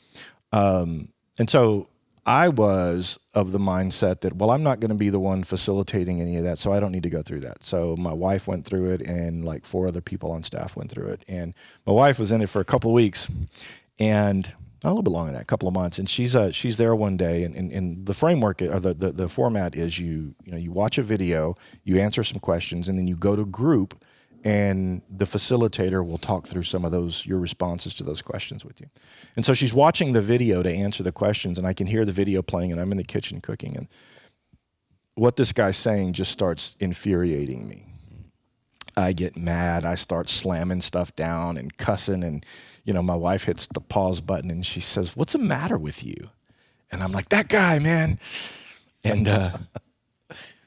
And so I was of the mindset that, well, I'm not going to be the one facilitating any of that, so I don't need to go through that. So my wife went through it, and like 4 other people on staff went through it. And my wife was in it for a couple of weeks, and a little bit longer than that, a couple of months. And she's there one day, and the framework or the format is you watch a video, you answer some questions, and then you go to group, and the facilitator will talk through some of your responses to those questions with you. And so she's watching the video to answer the questions, and I can hear the video playing, and I'm in the kitchen cooking, and what this guy's saying just starts infuriating me. I get mad. I start slamming stuff down and cussing. And, my wife hits the pause button and she says, "What's the matter with you?" And I'm like, "That guy, man." And,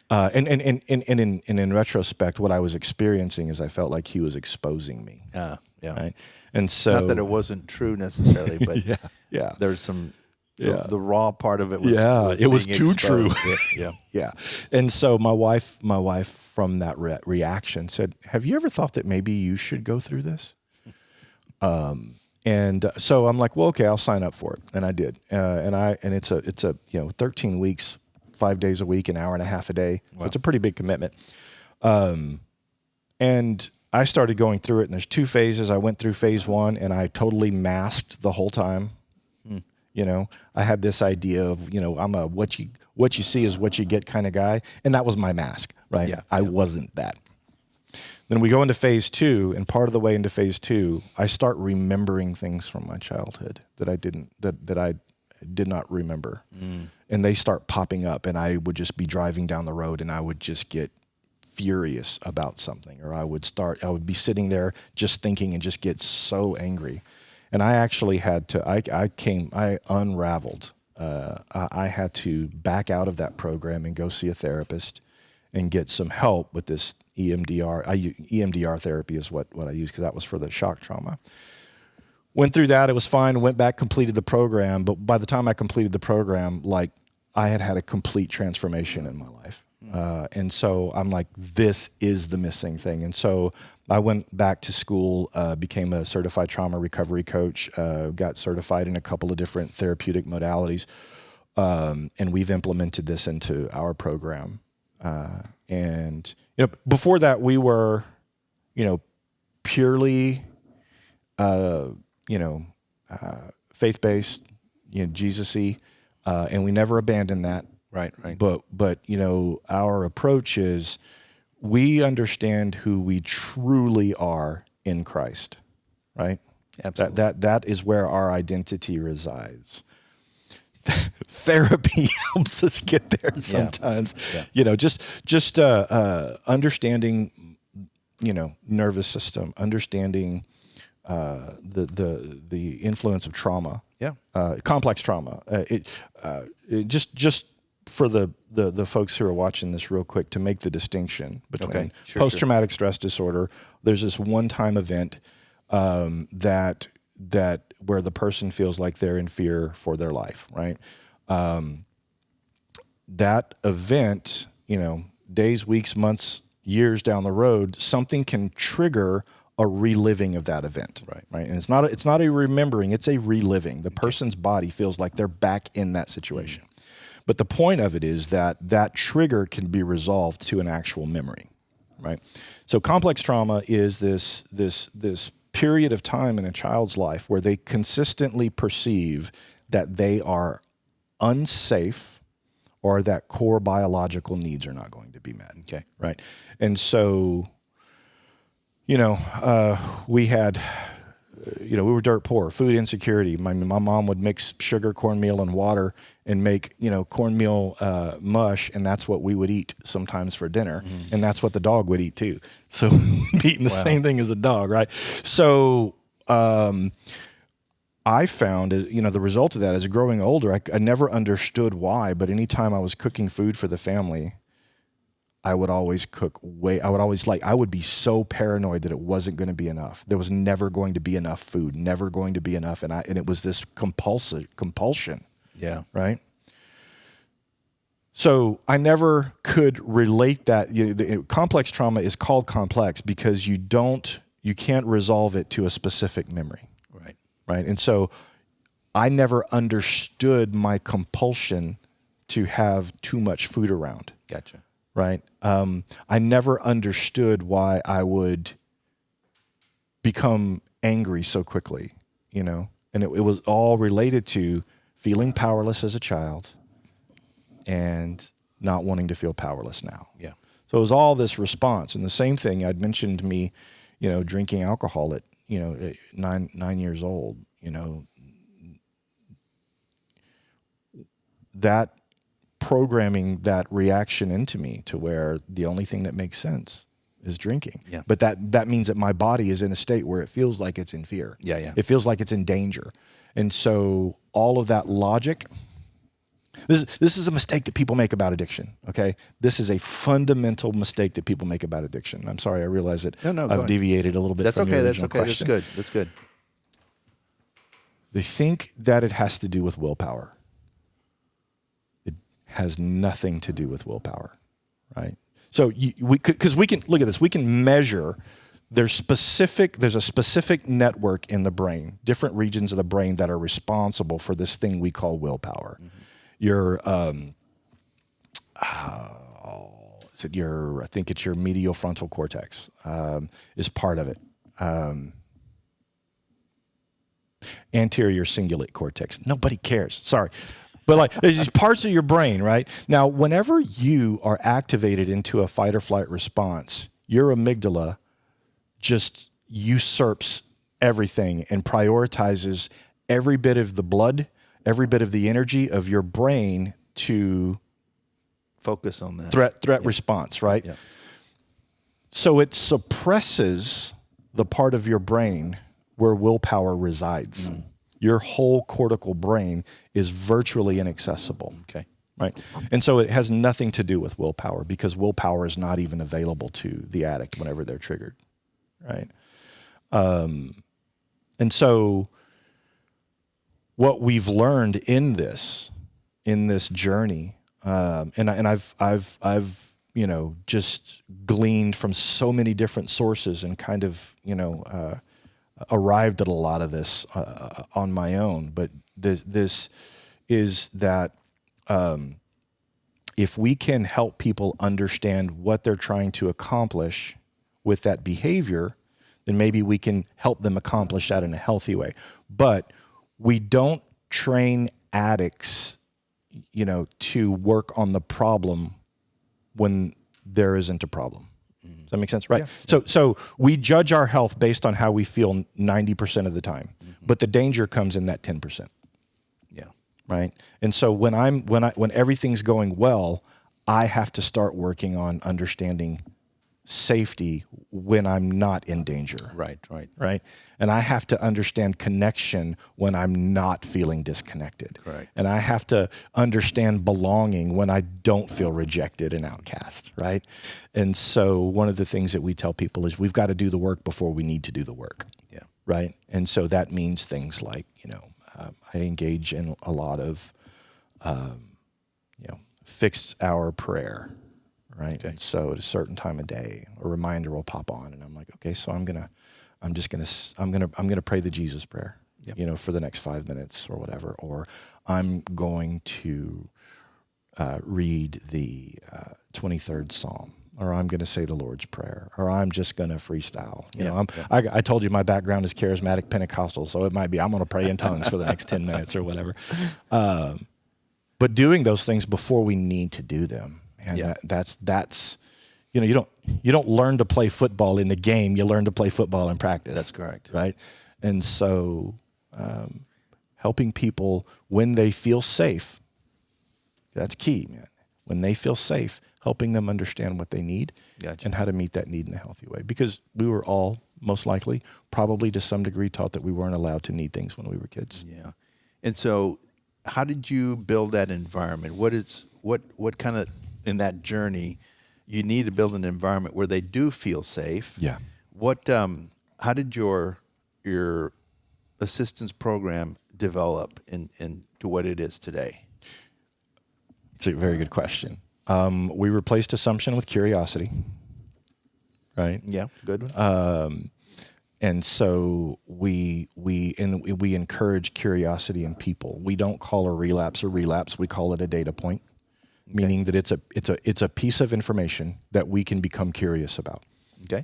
and in retrospect, what I was experiencing is I felt like he was exposing me.
Yeah.
Right. And so,
Not that it wasn't true necessarily, but
yeah.
there's some,
Yeah.
the raw part of it was,
it was
being
too
exposed.
true.
Yeah.
Yeah. And so my wife from that reaction said, "Have you ever thought that maybe you should go through this?" So I'm like, "Well, okay, I'll sign up for it." And I did. And it's a 13 weeks, 5 days a week, an hour and a half a day. So it's a pretty big commitment. And I started going through it, and there's 2 phases. I went through phase 1 and I totally masked the whole time. I had this idea of, I'm a what you see is what you get kind of guy. And that was my mask, right?
Yeah.
I wasn't that. Then we go into phase 2, and part of the way into phase 2, I start remembering things from my childhood that I did not remember. And they start popping up, and I would just be driving down the road and I would just get furious about something, or I would be sitting there just thinking and just get so angry. And I actually had to, I unraveled. I had to back out of that program and go see a therapist and get some help with this EMDR. EMDR therapy is what I use, because that was for the shock trauma. Went through that. It was fine. Went back, completed the program. But by the time I completed the program, like, I had a complete transformation in my life. And so I'm like, this is the missing thing. And so I went back to school, became a certified trauma recovery coach, got certified in a couple of different therapeutic modalities. And we've implemented this into our program. And before that, we were, purely, faith-based, Jesus-y, and we never abandoned that.
Right.
But our approach is, we understand who we truly are in Christ, right?
Absolutely.
That is where our identity resides. Therapy helps us get there sometimes.
Yeah.
Just understanding, nervous system, understanding the influence of trauma.
Yeah.
Complex trauma. Just for the folks who are watching this real quick, to make the distinction between post-traumatic stress disorder, there's this one-time event that where the person feels like they're in fear for their life, right? That event, days, weeks, months, years down the road, something can trigger a reliving of that event, right? And it's not a remembering, it's a reliving. The person's body feels like they're back in that situation. But the point of it is that trigger can be resolved to an actual memory, right? So complex trauma is this period of time in a child's life where they consistently perceive that they are unsafe, or that core biological needs are not going to be met.
Okay.
Right. And so, we had, we were dirt poor, food insecurity. My mom would mix sugar, cornmeal, and water and make, cornmeal mush, and that's what we would eat sometimes for dinner. And that's what the dog would eat too. So eating the same thing as a dog, right? So I found, the result of that as growing older, I never understood why, but anytime I was cooking food for the family, I would always I would be so paranoid that it wasn't going to be enough. There was never going to be enough food, never going to be enough. And it was this compulsion.
Yeah.
Right. So I never could relate that. Complex trauma is called complex because you can't resolve it to a specific memory. Right. And so I never understood my compulsion to have too much food around.
Gotcha.
Right. I never understood why I would become angry so quickly, and it was all related to feeling powerless as a child and not wanting to feel powerless now.
Yeah.
So it was all this response. And the same thing I'd mentioned me, drinking alcohol at, 9 years old, that programming that reaction into me to where the only thing that makes sense is drinking.
Yeah.
But that means that my body is in a state where it feels like it's in fear.
Yeah.
It feels like it's in danger. And so all of that logic, this is a mistake that people make about addiction, okay? This is a fundamental mistake that people make about addiction. I'm sorry, I realize that I've deviated a little bit from your original question.
That's good.
They think that it has to do with willpower. It has nothing to do with willpower, right? So because we can look at this, we can measure. There's a specific network in the brain, different regions of the brain that are responsible for this thing we call willpower. Mm-hmm. I think it's your medial frontal cortex is part of it. Anterior cingulate cortex. Nobody cares. Sorry. But like there's these parts of your brain, right? Now, whenever you are activated into a fight or flight response, your amygdala just usurps everything and prioritizes every bit of the blood, every bit of the energy of your brain to
focus on that
threat response, right?
Yeah.
So it suppresses the part of your brain where willpower resides. Mm. Your whole cortical brain is virtually inaccessible.
Okay.
Right. And so it has nothing to do with willpower because willpower is not even available to the addict whenever they're triggered. Right. And so what we've learned in this journey, and I've just gleaned from so many different sources and kind of arrived at a lot of this on my own. But this is that if we can help people understand what they're trying to accomplish with that behavior, then maybe we can help them accomplish that in a healthy way. But we don't train addicts, to work on the problem when there isn't a problem. Does that make sense? Right. Yeah. So we judge our health based on how we feel 90% of the time, but the danger comes in that 10%.
Yeah.
Right. And so when everything's going well, I have to start working on understanding safety when I'm not in danger.
Right.
And I have to understand connection when I'm not feeling disconnected.
Correct.
And I have to understand belonging when I don't feel rejected and outcast, right? And so one of the things that we tell people is we've got to do the work before we need to do the work.
Yeah.
Right? And so that means things like, I engage in a lot of, fixed hour prayer. Right. Okay. So at a certain time of day, a reminder will pop on, and I'm like, okay, so I'm gonna pray the Jesus prayer, for the next 5 minutes or whatever, or I'm going to read the 23rd Psalm, or I'm going to say the Lord's Prayer, or I'm just going to freestyle. I told you my background is charismatic Pentecostal, so it might be I'm going to pray in tongues for the next 10 minutes or whatever. But doing those things before we need to do them. And that's you don't learn to play football in the game. You learn to play football in practice.
That's correct.
Right. And so helping people when they feel safe, that's key, man. When they feel safe, helping them understand what they need and how to meet that need in a healthy way. Because we were all most likely probably to some degree taught that we weren't allowed to need things when we were kids.
Yeah. And so how did you build that environment? What kind of in that journey, you need to build an environment where they do feel safe.
Yeah.
How did your assistance program develop into what it is today?
It's a very good question. We replaced assumption with curiosity. Right.
Yeah. Good one.
And so we encourage curiosity in people. We don't call a relapse. We call it a data point. Okay. Meaning that it's a piece of information that we can become curious about.
Okay.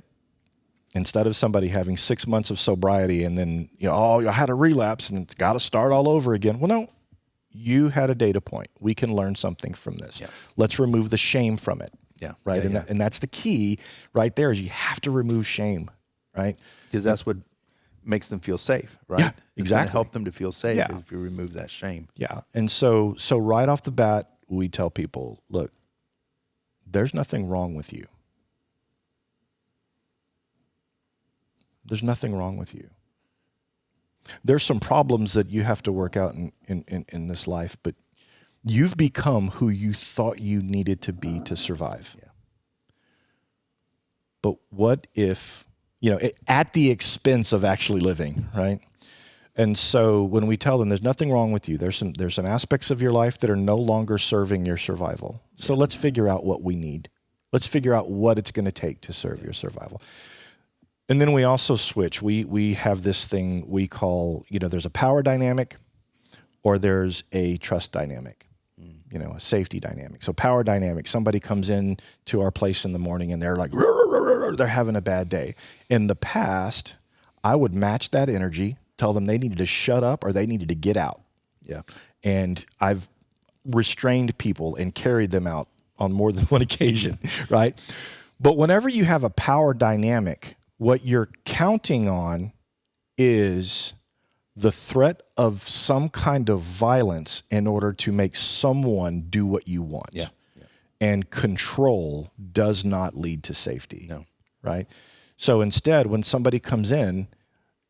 Instead of somebody having 6 months of sobriety and then I had a relapse and it's got to start all over again. Well, no, you had a data point. We can learn something from this.
Yeah.
Let's remove the shame from it.
Yeah.
Right.
Yeah,
and that's the key right there is you have to remove shame. Right.
Because that's what makes them feel safe. Right.
Yeah. Exactly.
It's gonna help them to feel safe.
Yeah.
If you remove that shame.
Yeah. And so right off the bat, we tell people, look, there's nothing wrong with you. there's nothing wrong with you. There's some problems that you have to work out in this life, but you've become who you thought you needed to be to survive.
Yeah.
But what if, at the expense of actually living, right? And so when we tell them there's nothing wrong with you, there's some aspects of your life that are no longer serving your survival. So let's figure out what we need. Let's figure out what it's going to take to serve your survival. And then we also switch. We have this thing we call, there's a power dynamic or there's a trust dynamic, a safety dynamic. So power dynamic, somebody comes in to our place in the morning and they're like, they're having a bad day. In the past, I would match that energy, tell them they needed to shut up or they needed to get out.
Yeah.
And I've restrained people and carried them out on more than one occasion, right? But whenever you have a power dynamic, what you're counting on is the threat of some kind of violence in order to make someone do what you want.
Yeah.
And control does not lead to safety.
No.
Right? So instead, when somebody comes in,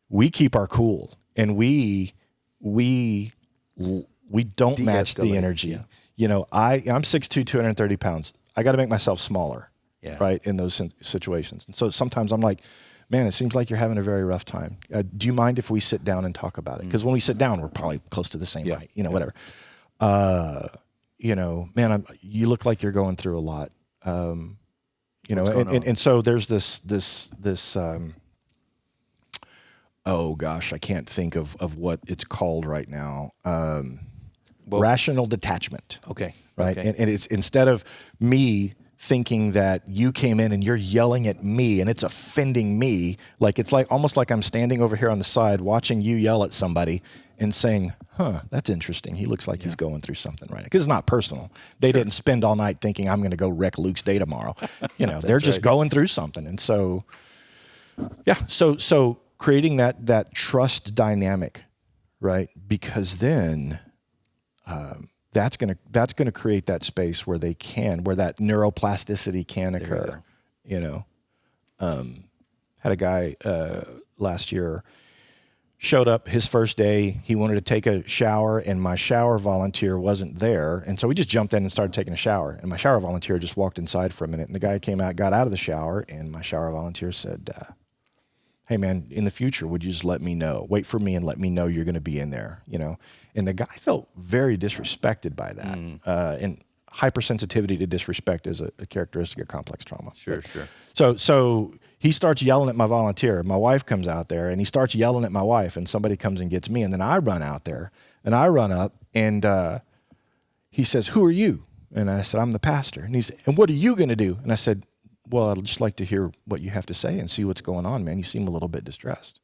we keep our cool and we don't match the energy.
Yeah.
I'm 6'2", 230 pounds. I got to make myself smaller.
Yeah.
Right, in those situations. And so sometimes I'm like, man, it seems like you're having a very rough time. Do you mind if we sit down and talk about it? Because when we sit down, we're probably close to the same height, whatever. Man, you look like you're going through a lot. And so there's this oh gosh, I can't think of what it's called right now. Rational detachment.
Okay.
Right.
Okay.
And it's instead of me thinking that you came in and you're yelling at me and it's offending me, like it's like almost like I'm standing over here on the side watching you yell at somebody and saying, that's interesting. He looks like he's going through something right now. Because it's not personal. They didn't spend all night thinking I'm going to go wreck Luke's day tomorrow. They're just going through something. And so, so creating that trust dynamic, right? Because then that's gonna create that space where that neuroplasticity can occur. Had a guy last year showed up his first day. He wanted to take a shower, and my shower volunteer wasn't there, and so we just jumped in and started taking a shower. And my shower volunteer just walked inside for a minute, and the guy got out of the shower, and my shower volunteer said, "Hey man, in the future, would you just wait for me and let me know you're going to be in there, And the guy felt very disrespected by that. And hypersensitivity to disrespect is a characteristic of complex trauma.
Sure.
So he starts yelling at my volunteer. My wife comes out there and he starts yelling at my wife, and somebody comes and gets me. And then I run out there and I run up and he says, "Who are you?" And I said, "I'm the pastor." And he said, "And what are you going to do?" And I said, "Well, I'd just like to hear what you have to say and see what's going on, man. You seem a little bit distressed."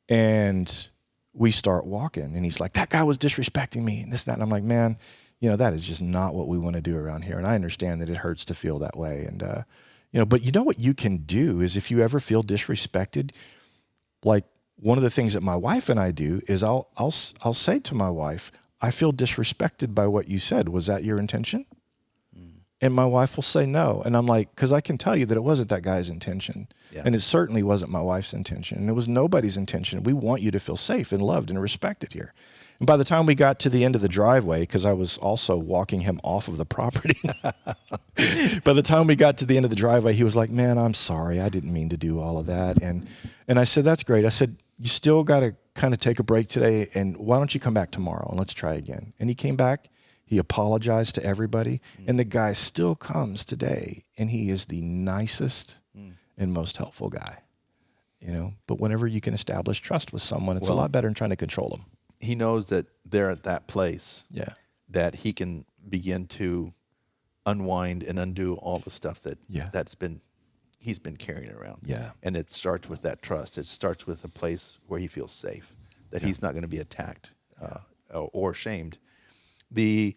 And we start walking, and he's like, "That guy was disrespecting me," and this, that. And I'm like, "Man, that is just not what we want to do around here." And I understand that it hurts to feel that way. And, but what you can do is if you ever feel disrespected, like one of the things that my wife and I do is I'll say to my wife, "I feel disrespected by what you said. Was that your intention?" And my wife will say no. And I'm like, because I can tell you that it wasn't that guy's intention.
Yeah.
And it certainly wasn't my wife's intention. And it was nobody's intention. We want you to feel safe and loved and respected here. And by the time we got to the end of the driveway, because I was also walking him off of the property, by the time we got to the end of the driveway, he was like, "Man, I'm sorry. I didn't mean to do all of that." And I said, "That's great." I said, "You still got to kind of take a break today. And why don't you come back tomorrow and let's try again?" And he came back. He apologized to everybody, and the guy still comes today, and he is the nicest and most helpful guy, But whenever you can establish trust with someone, it's a lot better than trying to control them.
He knows that they're at that place, that he can begin to unwind and undo all the stuff he's been carrying around.
Yeah,
and it starts with that trust. It starts with a place where he feels safe, that he's not going to be attacked or shamed. The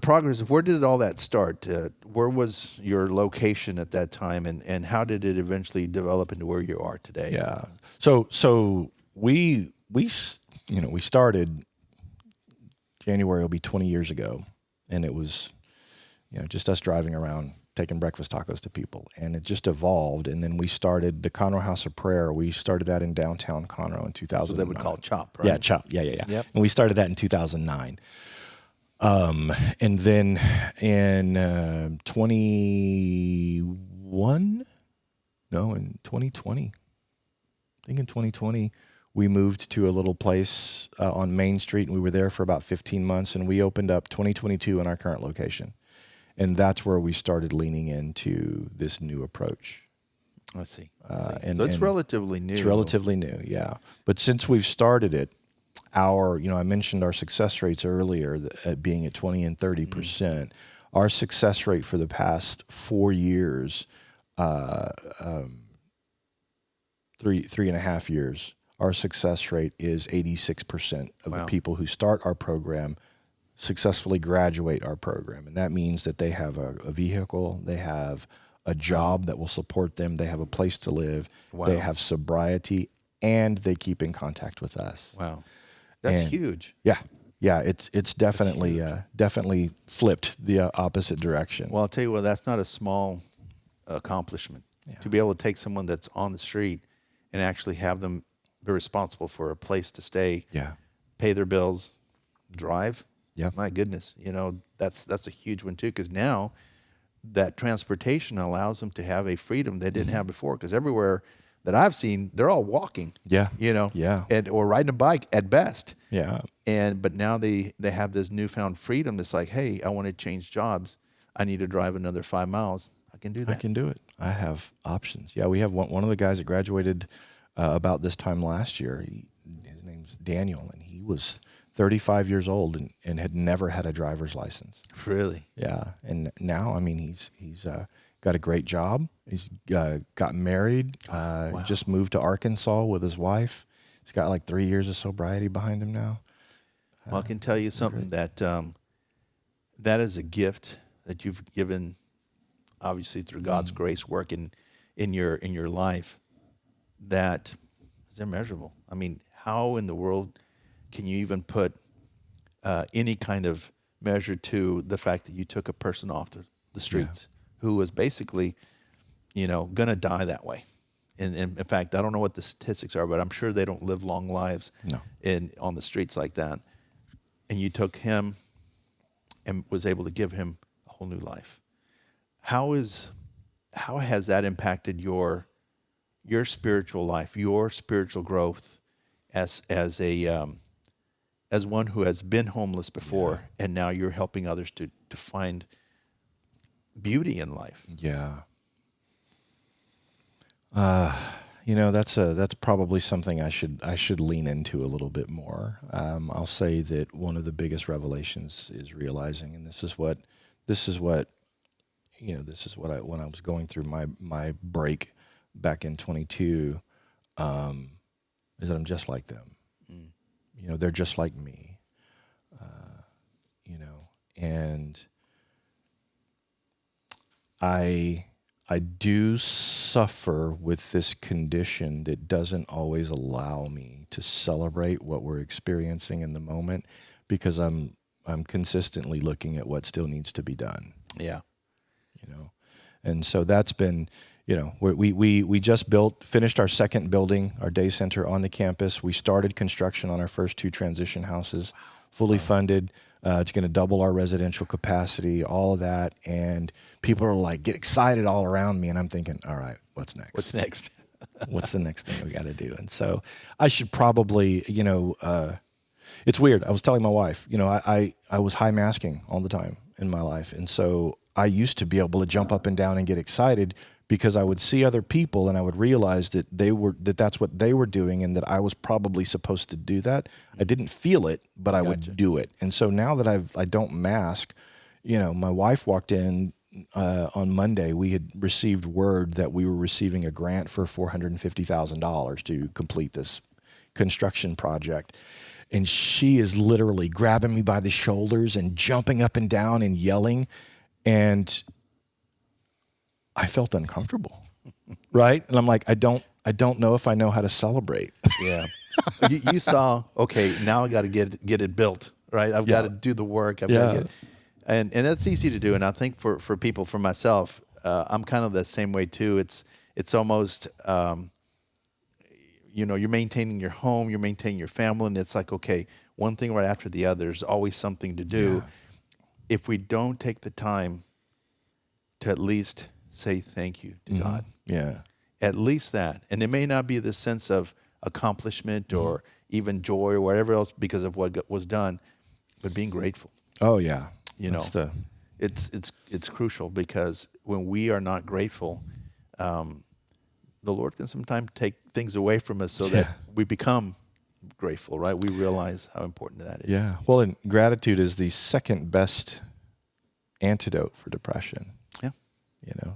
progress, where did all that start? Where was your location at that time, and how did it eventually develop into where you are today?
Yeah. So we started, January will be 20 years ago, and it was, just us driving around taking breakfast tacos to people. And it just evolved. And then we started the Conroe House of Prayer. We started that in downtown Conroe in 2009.
So they would call CHOP, right?
Yeah, CHOP. Yeah.
Yep.
And we started that in 2009. And then in 2020, I think in 2020, we moved to a little place on Main Street, and we were there for about 15 months, and we opened up 2022 in our current location. And that's where we started leaning into this new approach.
I see.
And
so it's relatively new.
It's relatively new, yeah. But since we've started it, I mentioned our success rates earlier at being at 20 and 30%. Our success rate for the past 4 years, 3.5 years, our success rate is 86% of the people who start our program successfully graduate our program. And that means that they have a vehicle, they have a job that will support them, they have a place to live, they have sobriety, and they keep in contact with us.
Wow. That's huge.
Yeah. Yeah, it's definitely flipped the opposite direction.
Well, I'll tell you what, that's not a small accomplishment. Yeah. To be able to take someone that's on the street and actually have them be responsible for a place to stay, pay their bills, drive.
Yeah.
My goodness, that's a huge one too, because now that transportation allows them to have a freedom they didn't have before. Because everywhere that I've seen, they're all walking.
Yeah.
Or riding a bike at best.
Yeah.
But now they have this newfound freedom. That's like, hey, I want to change jobs. I need to drive another 5 miles. I can do that.
I can do it. I have options. Yeah, we have one of the guys that graduated about this time last year. His name's Daniel, and he was 35 years old and had never had a driver's license.
Really?
Yeah. And now, I mean, he's got a great job. He's got married, just moved to Arkansas with his wife. He's got like 3 years of sobriety behind him now.
Well, I can tell you something that that is a gift that you've given, obviously through God's grace, working in your life, that is immeasurable. I mean, how in the world can you even put any kind of measure to the fact that you took a person off the streets who was basically, going to die that way? And in fact, I don't know what the statistics are, but I'm sure they don't live long lives on the streets like that. And you took him and was able to give him a whole new life. How has that impacted your spiritual life, your spiritual growth as one who has been homeless before, and now you're helping others to find beauty in life?
Yeah. That's probably something I should lean into a little bit more. I'll say that one of the biggest revelations is realizing, and this is what when I was going through my break back in 22, is that I'm just like them. They're just like me. And I do suffer with this condition that doesn't always allow me to celebrate what we're experiencing in the moment, because I'm consistently looking at what still needs to be done.
Yeah.
And so that's been, we just finished our second building, our day center on the campus. We started construction on our first 2 transition houses, fully funded. It's going to double our residential capacity, all of that. And people are like, get excited all around me. And I'm thinking, all right, what's next?
What's next?
What's the next thing we got to do? And so I should probably, it's weird. I was telling my wife, I was high masking all the time in my life. And so I used to be able to jump up and down and get excited because I would see other people and I would realize that that's what they were doing and that I was probably supposed to do that. I didn't feel it, but I would do it. And so now that I don't mask, my wife walked in on Monday. We had received word that we were receiving a grant for $450,000 to complete this construction project. And she is literally grabbing me by the shoulders and jumping up and down and yelling. And I felt uncomfortable, right? And I'm like, I don't know if I know how to celebrate.
Yeah. You saw, okay, now I got to get it built, right? I've got to do the work. I've got to get, and that's easy to do. And I think for people, for myself, I'm kind of the same way too. It's almost, you're maintaining your home, you're maintaining your family, and it's like, okay, one thing right after the other. There's always something to do.
Yeah.
If we don't take the time to at least say thank you to God,
Yeah.
at least that, and it may not be the sense of accomplishment or even joy or whatever else because of what was done, but being grateful.
Oh yeah.
It's crucial, because when we are not grateful, the Lord can sometimes take things away from us so that we become grateful, right? We realize how important that is.
Yeah. Well, and gratitude is the second best antidote for depression.
Yeah.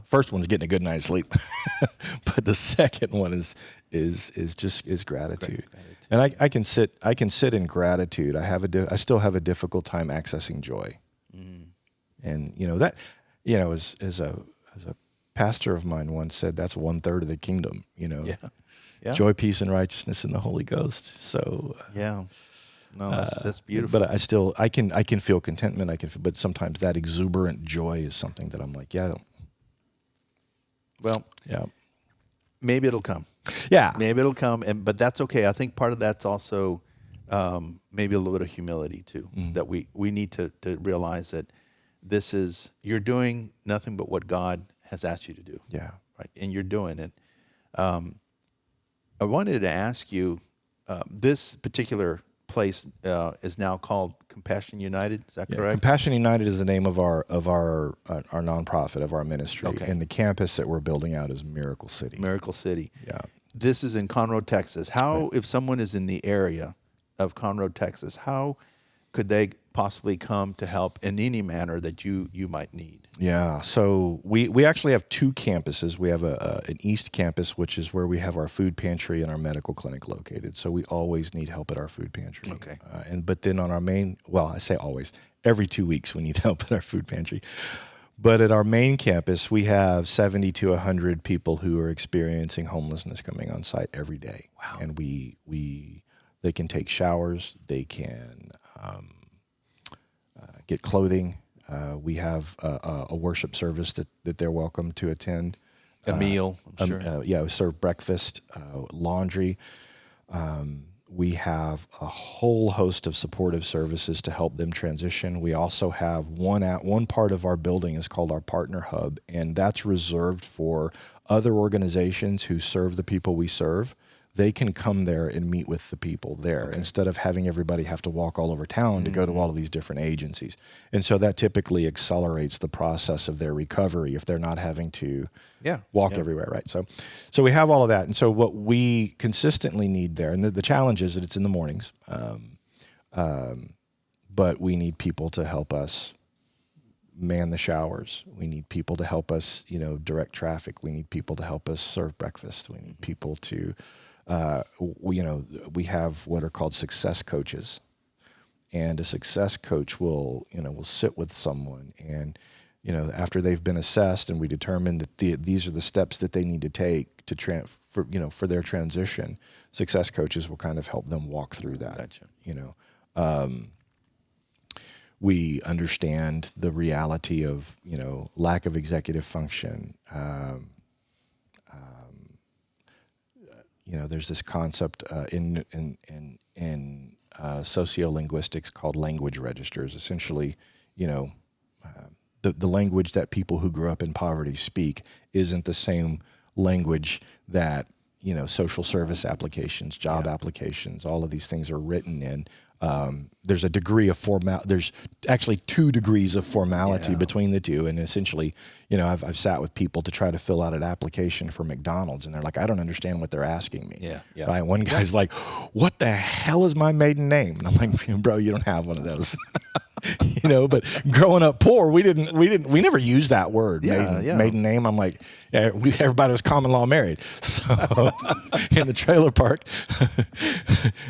First one's getting a good night's sleep, but the second one is gratitude. And I can sit in gratitude. I still have a difficult time accessing joy. And as a pastor of mine once said, that's 1/3 of the kingdom.
Yeah.
Joy, peace, and righteousness in the Holy Ghost. So
no, that's beautiful.
But I can feel contentment. But sometimes that exuberant joy is something that I'm like,
maybe it'll come.
Yeah,
Maybe it'll come, but that's okay. I think part of that's also maybe a little bit of humility too, that we need to realize that you're doing nothing but what God has asked you to do.
Yeah.
Right. And you're doing it. I wanted to ask you, this particular place is now called Compassion United. Is that correct?
Compassion United is the name of our nonprofit, of our ministry.
Okay.
And the campus that we're building out is Miracle City.
Miracle City.
Yeah.
This is in Conroe, Texas. How, if someone is in the area of Conroe, Texas, how could they possibly come to help in any manner that you might need?
Yeah, so we actually have two campuses. We have an East campus, which is where we have our food pantry and our medical clinic located. So we always need help at our food pantry.
Okay.
But then on our main, I say always, every 2 weeks we need help at our food pantry. But at our main campus, we have 70 to 100 people who are experiencing homelessness coming on site every day.
Wow.
And they can take showers, they can get clothing. We have a worship service that they're welcome to attend.
A meal, I'm sure.
We serve breakfast, laundry. We have a whole host of supportive services to help them transition. We also have one part of our building is called our Partner Hub, and that's reserved for other organizations who serve the people we serve. They can come there and meet with the people there instead of having everybody have to walk all over town to go to all of these different agencies. And so that typically accelerates the process of their recovery if they're not having to walk everywhere, right? So we have all of that. And so what we consistently need there, and the challenge is that it's in the mornings, but we need people to help us man the showers. We need people to help us, direct traffic. We need people to help us serve breakfast. We need people to... we have what are called success coaches, and a success coach will sit with someone, and after they've been assessed and we determine that these are the steps that they need to take to for their transition, success coaches will kind of help them walk through that.
Gotcha.
We understand the reality of lack of executive function. There's this concept in sociolinguistics called language registers. Essentially, the language that people who grew up in poverty speak isn't the same language that social service applications, job applications, all of these things are written in. There's a degree of there's actually 2 degrees of formality between the two. And essentially, I've sat with people to try to fill out an application for McDonald's, and they're like, I don't understand what they're asking me.
Yeah.
Right? One guy's like, what the hell is my maiden name? And I'm like, bro, you don't have one of those. But growing up poor, we never used that word, maiden name. I'm like, everybody was common law married. So in the trailer park,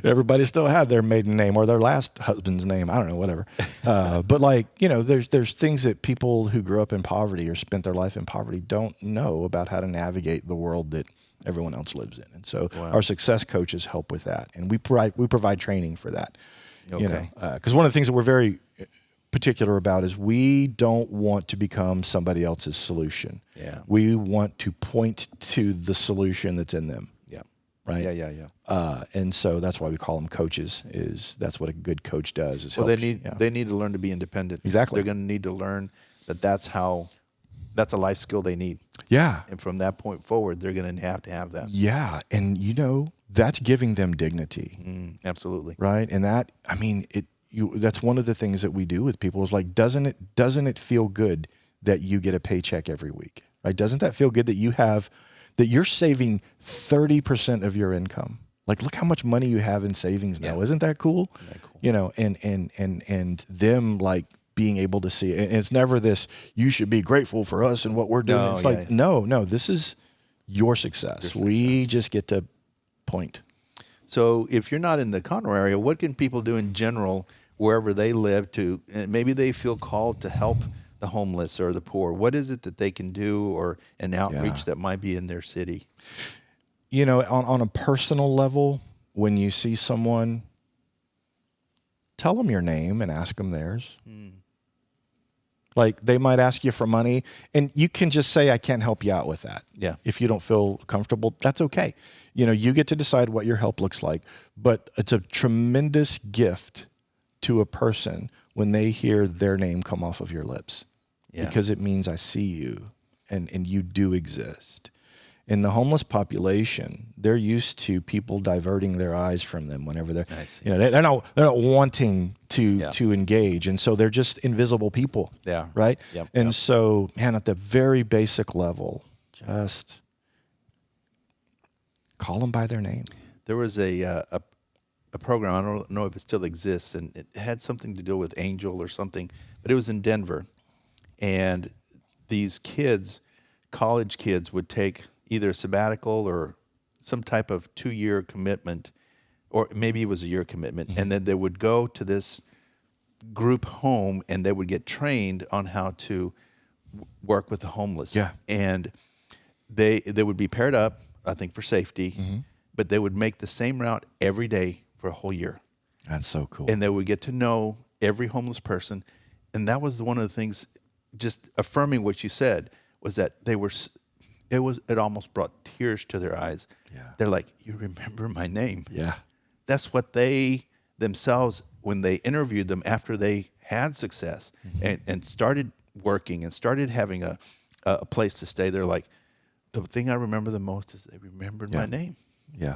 everybody still had their maiden name or their last husband's name. I don't know, whatever. But there's things that people who grew up in poverty or spent their life in poverty don't know about how to navigate the world that everyone else lives in. And so our success coaches help with that, and we provide training for that.
Okay.
Because one of the things that we're very particular about is we don't want to become somebody else's solution.
Yeah.
We want to point to the solution that's in them.
Yeah.
Right.
Yeah.
And so that's why we call them coaches. That's what a good coach does. Is
Well,
helps,
they need to learn to be independent.
Exactly.
They're going to need to learn that's a life skill they need.
Yeah.
And from that point forward, they're going to have that.
Yeah. And that's giving them dignity.
Absolutely.
Right. And that's one of the things that we do with people is like, doesn't it feel good that you get a paycheck every week? Right? Doesn't that feel good that you're saving 30% of your income? Like, look how much money you have in savings now. Yeah. Isn't that cool? And them like being able to see it. And it's never this, you should be grateful for us and what we're doing. No, this is your success. We just get to point.
So if you're not in the Conroe area, what can people do in general wherever they live and maybe they feel called to help the homeless or the poor? What is it that they can do or an outreach that might be in their city?
On a personal level, when you see someone, tell them your name and ask them theirs. Like they might ask you for money and you can just say, I can't help you out with that.
Yeah.
If you don't feel comfortable, that's okay. You get to decide what your help looks like, but it's a tremendous gift to a person when they hear their name come off of your lips, because it means I see you and you do exist. In the homeless population, they're used to people diverting their eyes from them whenever they're not wanting to engage, and so they're just invisible people.
Yeah.
Right.
Yep.
And so, man, at the very basic level, just call them by their name.
There was a program, I don't know if it still exists, and it had something to do with Angel or something, but it was in Denver. And these kids, college kids, would take either a sabbatical or some type of 2-year commitment, or maybe it was a year commitment, and then they would go to this group home and they would get trained on how to work with the homeless.
Yeah.
And they would be paired up, I think for safety, but they would make the same route every day for a whole year.
That's so cool.
And they would get to know every homeless person. And that was one of the things, just affirming what you said, was that it almost brought tears to their eyes.
Yeah.
They're like, you remember my name.
Yeah.
That's what they themselves, when they interviewed them after they had success and started working and started having a place to stay, they're like, the thing I remember the most is they remembered my name.
Yeah.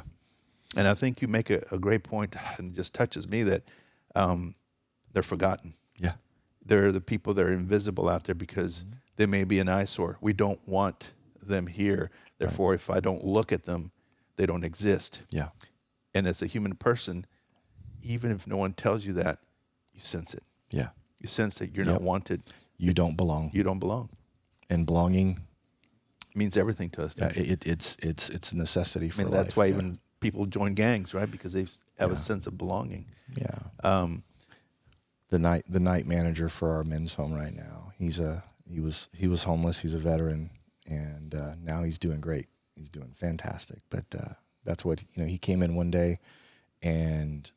And I think you make a great point, and it just touches me that they're forgotten.
Yeah.
They're the people that are invisible out there because they may be an eyesore. We don't want them here. Therefore, if I don't look at them, they don't exist.
Yeah.
And as a human person, even if no one tells you that, you sense it.
Yeah.
You sense that you're not wanted.
You don't belong.
You don't belong.
And belonging
means everything to us.
It's a necessity for life.
That's why even people join gangs, right? Because they have a sense of belonging.
Yeah. The night manager for our men's home right now. He was homeless. He's a veteran, and now he's doing great. He's doing fantastic. But that's what he came in one day and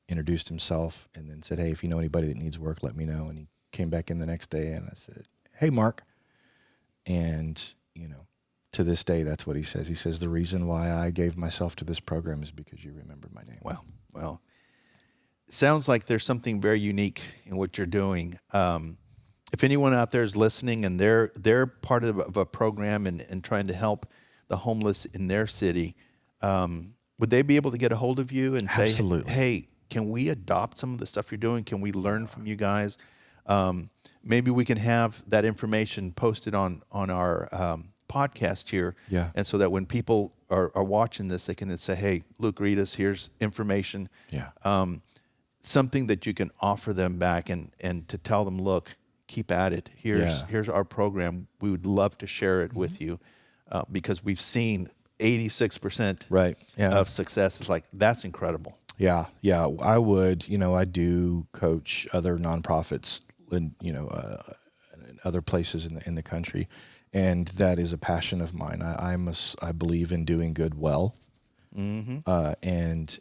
introduced himself, and then said, "Hey, if you know anybody that needs work, let me know." And he came back in the next day, and I said, "Hey, Mark." And to this day, that's what he says. He says, the reason why I gave myself to this program is because you remembered my name.
Well, it sounds like there's something very unique in what you're doing. If anyone out there is listening and they're part of a program and trying to help the homeless in their city, would they be able to get a hold of you and
Absolutely.
say, hey, can we adopt some of the stuff you're doing? Can we learn from you guys? Maybe we can have that information posted on our podcast here.
Yeah.
And so that when people are watching this, they can say, hey, Luke Redus, here's information.
Yeah.
Something that you can offer them back and to tell them, look, keep at it. Here's our program. We would love to share it with you because we've seen 86% of success. It's like, that's incredible.
Yeah. I would. I do coach other nonprofits in other places in the country, and that is a passion of mine. I believe in doing good well, And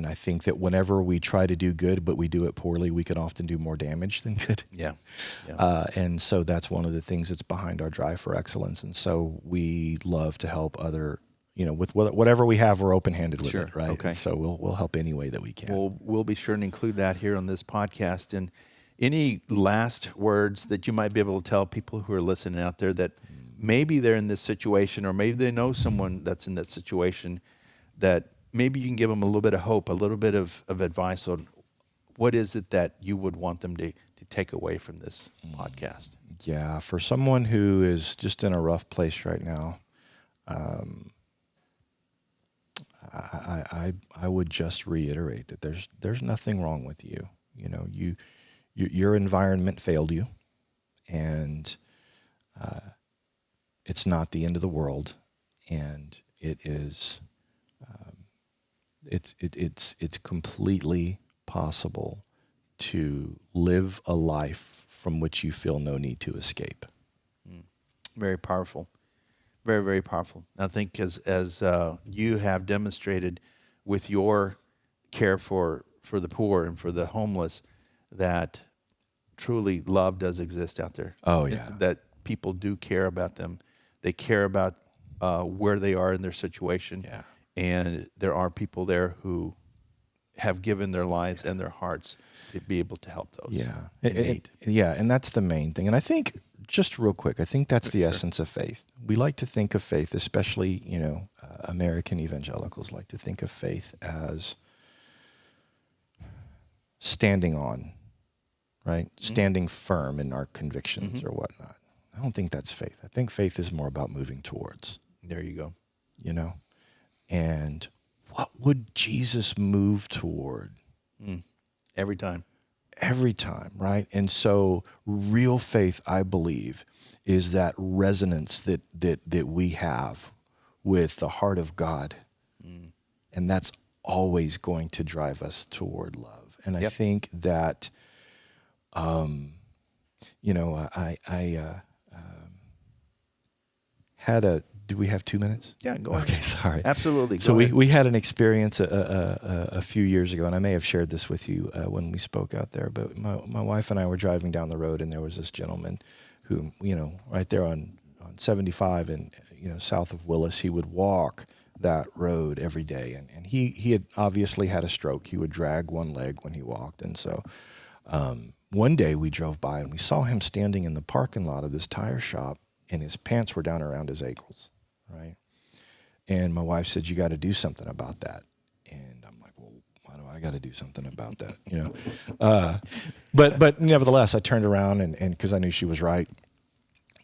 I think that whenever we try to do good, but we do it poorly, we can often do more damage than good.
Yeah.
And so that's one of the things that's behind our drive for excellence. And so we love to help other, with whatever we have, we're open-handed with it, right?
Okay.
And so we'll help any way that we can.
We'll be sure to include that here on this podcast. And any last words that you might be able to tell people who are listening out there that maybe they're in this situation, or maybe they know someone that's in that situation, that maybe you can give them a little bit of hope, a little bit of advice on what is it that you would want them to take away from this podcast?
Yeah, for someone who is just in a rough place right now, I would just reiterate that there's nothing wrong with you. Your environment failed you, and it's not the end of the world, and it is. It's completely possible to live a life from which you feel no need to escape.
Very powerful. Very, very powerful. I think as you have demonstrated with your care for the poor and for the homeless, that truly love does exist out there.
Oh, yeah.
That people do care about them. They care about where they are in their situation.
Yeah.
And there are people there who have given their lives and their hearts to be able to help those.
Yeah. And that's the main thing. And I think, just real quick, I think that's the essence of faith. We like to think of faith, especially, American evangelicals like to think of faith as standing on, right? Standing firm in our convictions or whatnot. I don't think that's faith. I think faith is more about moving towards.
There you go.
And what would Jesus move toward?
Every time.
Every time, right? And so real faith, I believe, is that resonance that we have with the heart of God. And that's always going to drive us toward love. And I think that, do we have 2 minutes?
Yeah, go ahead.
Okay, sorry.
Absolutely.
So
Go ahead.
we had an experience a few years ago, and I may have shared this with you when we spoke out there, but my wife and I were driving down the road, and there was this gentleman who, right there on 75 and, south of Willis, he would walk that road every day. And he had obviously had a stroke. He would drag one leg when he walked. And so one day we drove by, and we saw him standing in the parking lot of this tire shop, and his pants were down around his ankles. Right. And my wife said, "You got to do something about that." And I'm like, "Well, why do I got to do something about that?" But nevertheless, I turned around and because I knew she was right,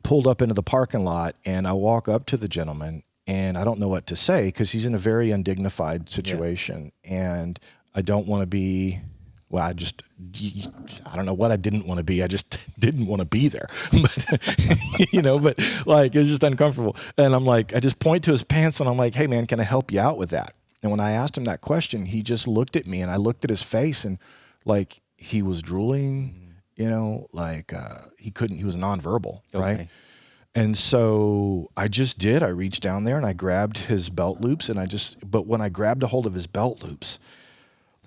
pulled up into the parking lot, and I walk up to the gentleman, and I don't know what to say because he's in a very undignified situation, and I don't want to be. Well, I don't know what I didn't want to be. I just didn't want to be there. But, it was just uncomfortable. And I'm like, I just point to his pants and I'm like, "Hey man, can I help you out with that?" And when I asked him that question, he just looked at me, and I looked at his face, and he was drooling, he couldn't, he was nonverbal. Right.
Okay.
And so I reached down there and I grabbed his belt loops, but when I grabbed a hold of his belt loops,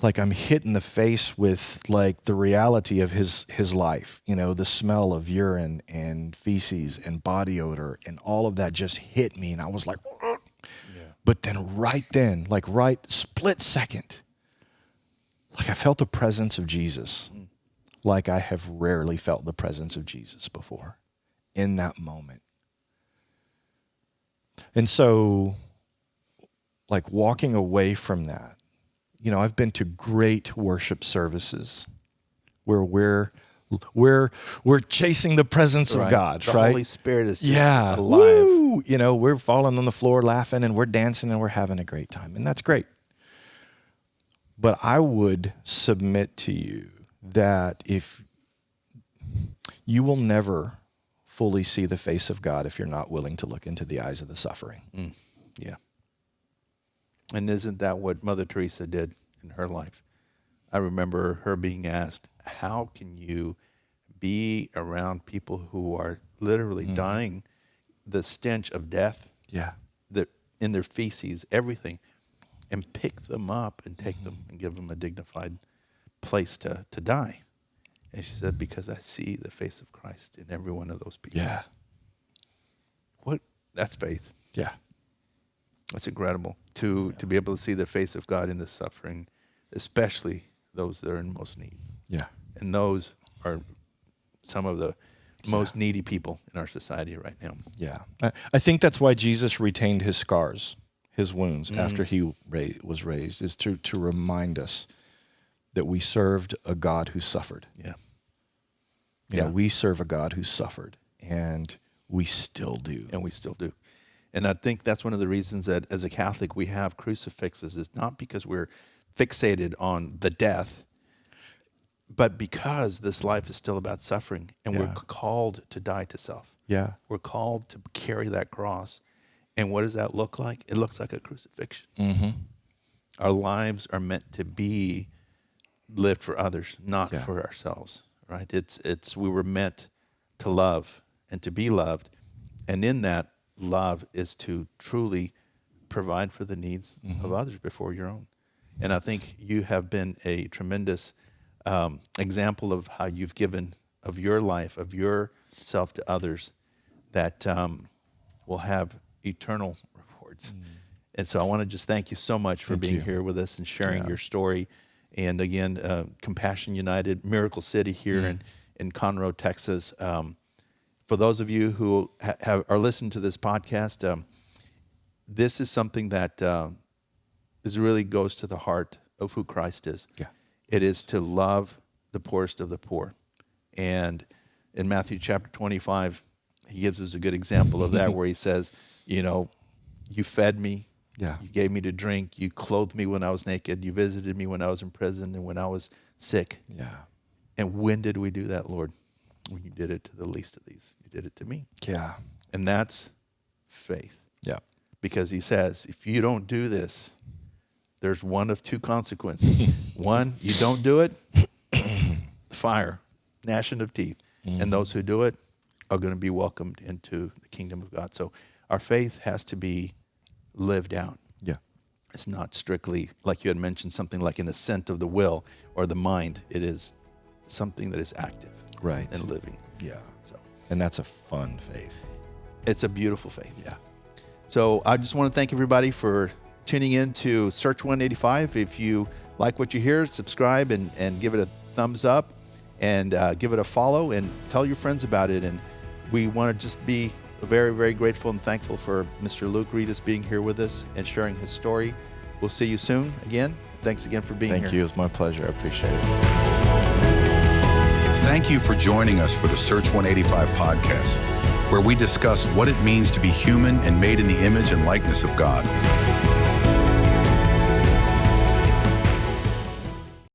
I'm hit in the face with the reality of his life, the smell of urine and feces and body odor and all of that just hit me. And I was like, but then right split second, I felt the presence of Jesus, like I have rarely felt the presence of Jesus before in that moment. And so walking away from that, I've been to great worship services where we're chasing the presence of God,
the
right?
Holy Spirit is just alive.
Woo! We're falling on the floor laughing, and we're dancing, and we're having a great time, and that's great. But I would submit to you that if you will never fully see the face of God if you're not willing to look into the eyes of the suffering.
Yeah. And isn't that what Mother Teresa did in her life? I remember her being asked, how can you be around people who are literally dying, the stench of death, in their feces, everything, and pick them up and take them and give them a dignified place to die. And she said, because I see the face of Christ in every one of those people.
Yeah.
That's faith.
Yeah.
That's incredible to be able to see the face of God in the suffering, especially those that are in most need.
Yeah.
And those are some of the most needy people in our society right now.
Yeah. I think that's why Jesus retained his scars, his wounds, after he was raised, is to remind us that we served a God who suffered.
Yeah.
You know, we serve a God who suffered, and we still do.
And we still do. And I think that's one of the reasons that as a Catholic we have crucifixes, is not because we're fixated on the death, but because this life is still about suffering, and we're called to die to self.
Yeah.
We're called to carry that cross. And what does that look like? It looks like a crucifixion.
Mm-hmm.
Our lives are meant to be lived for others, not for ourselves, right? We were meant to love and to be loved. And in that, love is to truly provide for the needs of others before your own. And I think you have been a tremendous example of how you've given of your life, of yourself to others that will have eternal rewards. And so I want to just thank you so much for being here with us and sharing your story. And again, Compassion United, Miracle City here in Conroe, Texas. For those of you who are listening to this podcast, this is something that really goes to the heart of who Christ is.
Yeah.
It is to love the poorest of the poor. And in Matthew chapter 25, he gives us a good example of that, where he says, you know, you fed me, you gave me to drink, you clothed me when I was naked, you visited me when I was in prison and when I was sick.
Yeah.
And when did we do that, Lord? When you did it to the least of these, you did it to me.
Yeah.
And that's faith.
Yeah.
Because he says, if you don't do this, there's one of two consequences. One, you don't do it, fire, gnashing of teeth. And those who do it are going to be welcomed into the kingdom of God. So our faith has to be lived out.
Yeah.
It's not strictly, like you had mentioned, something like an assent of the will or the mind. It is something that is active.
Right.
And living.
Yeah.
So,
and that's a fun faith.
It's a beautiful faith.
Yeah.
So I just want to thank everybody for tuning in to Search 185. If you like what you hear, subscribe and give it a thumbs up and give it a follow and tell your friends about it. And we want to just be very, very grateful and thankful for Mr. Luke Redus being here with us and sharing his story. We'll see you soon again. Thanks again for being here.
Thank you. It's my pleasure. I appreciate it.
Thank you for joining us for the Search 185 podcast, where we discuss what it means to be human and made in the image and likeness of God.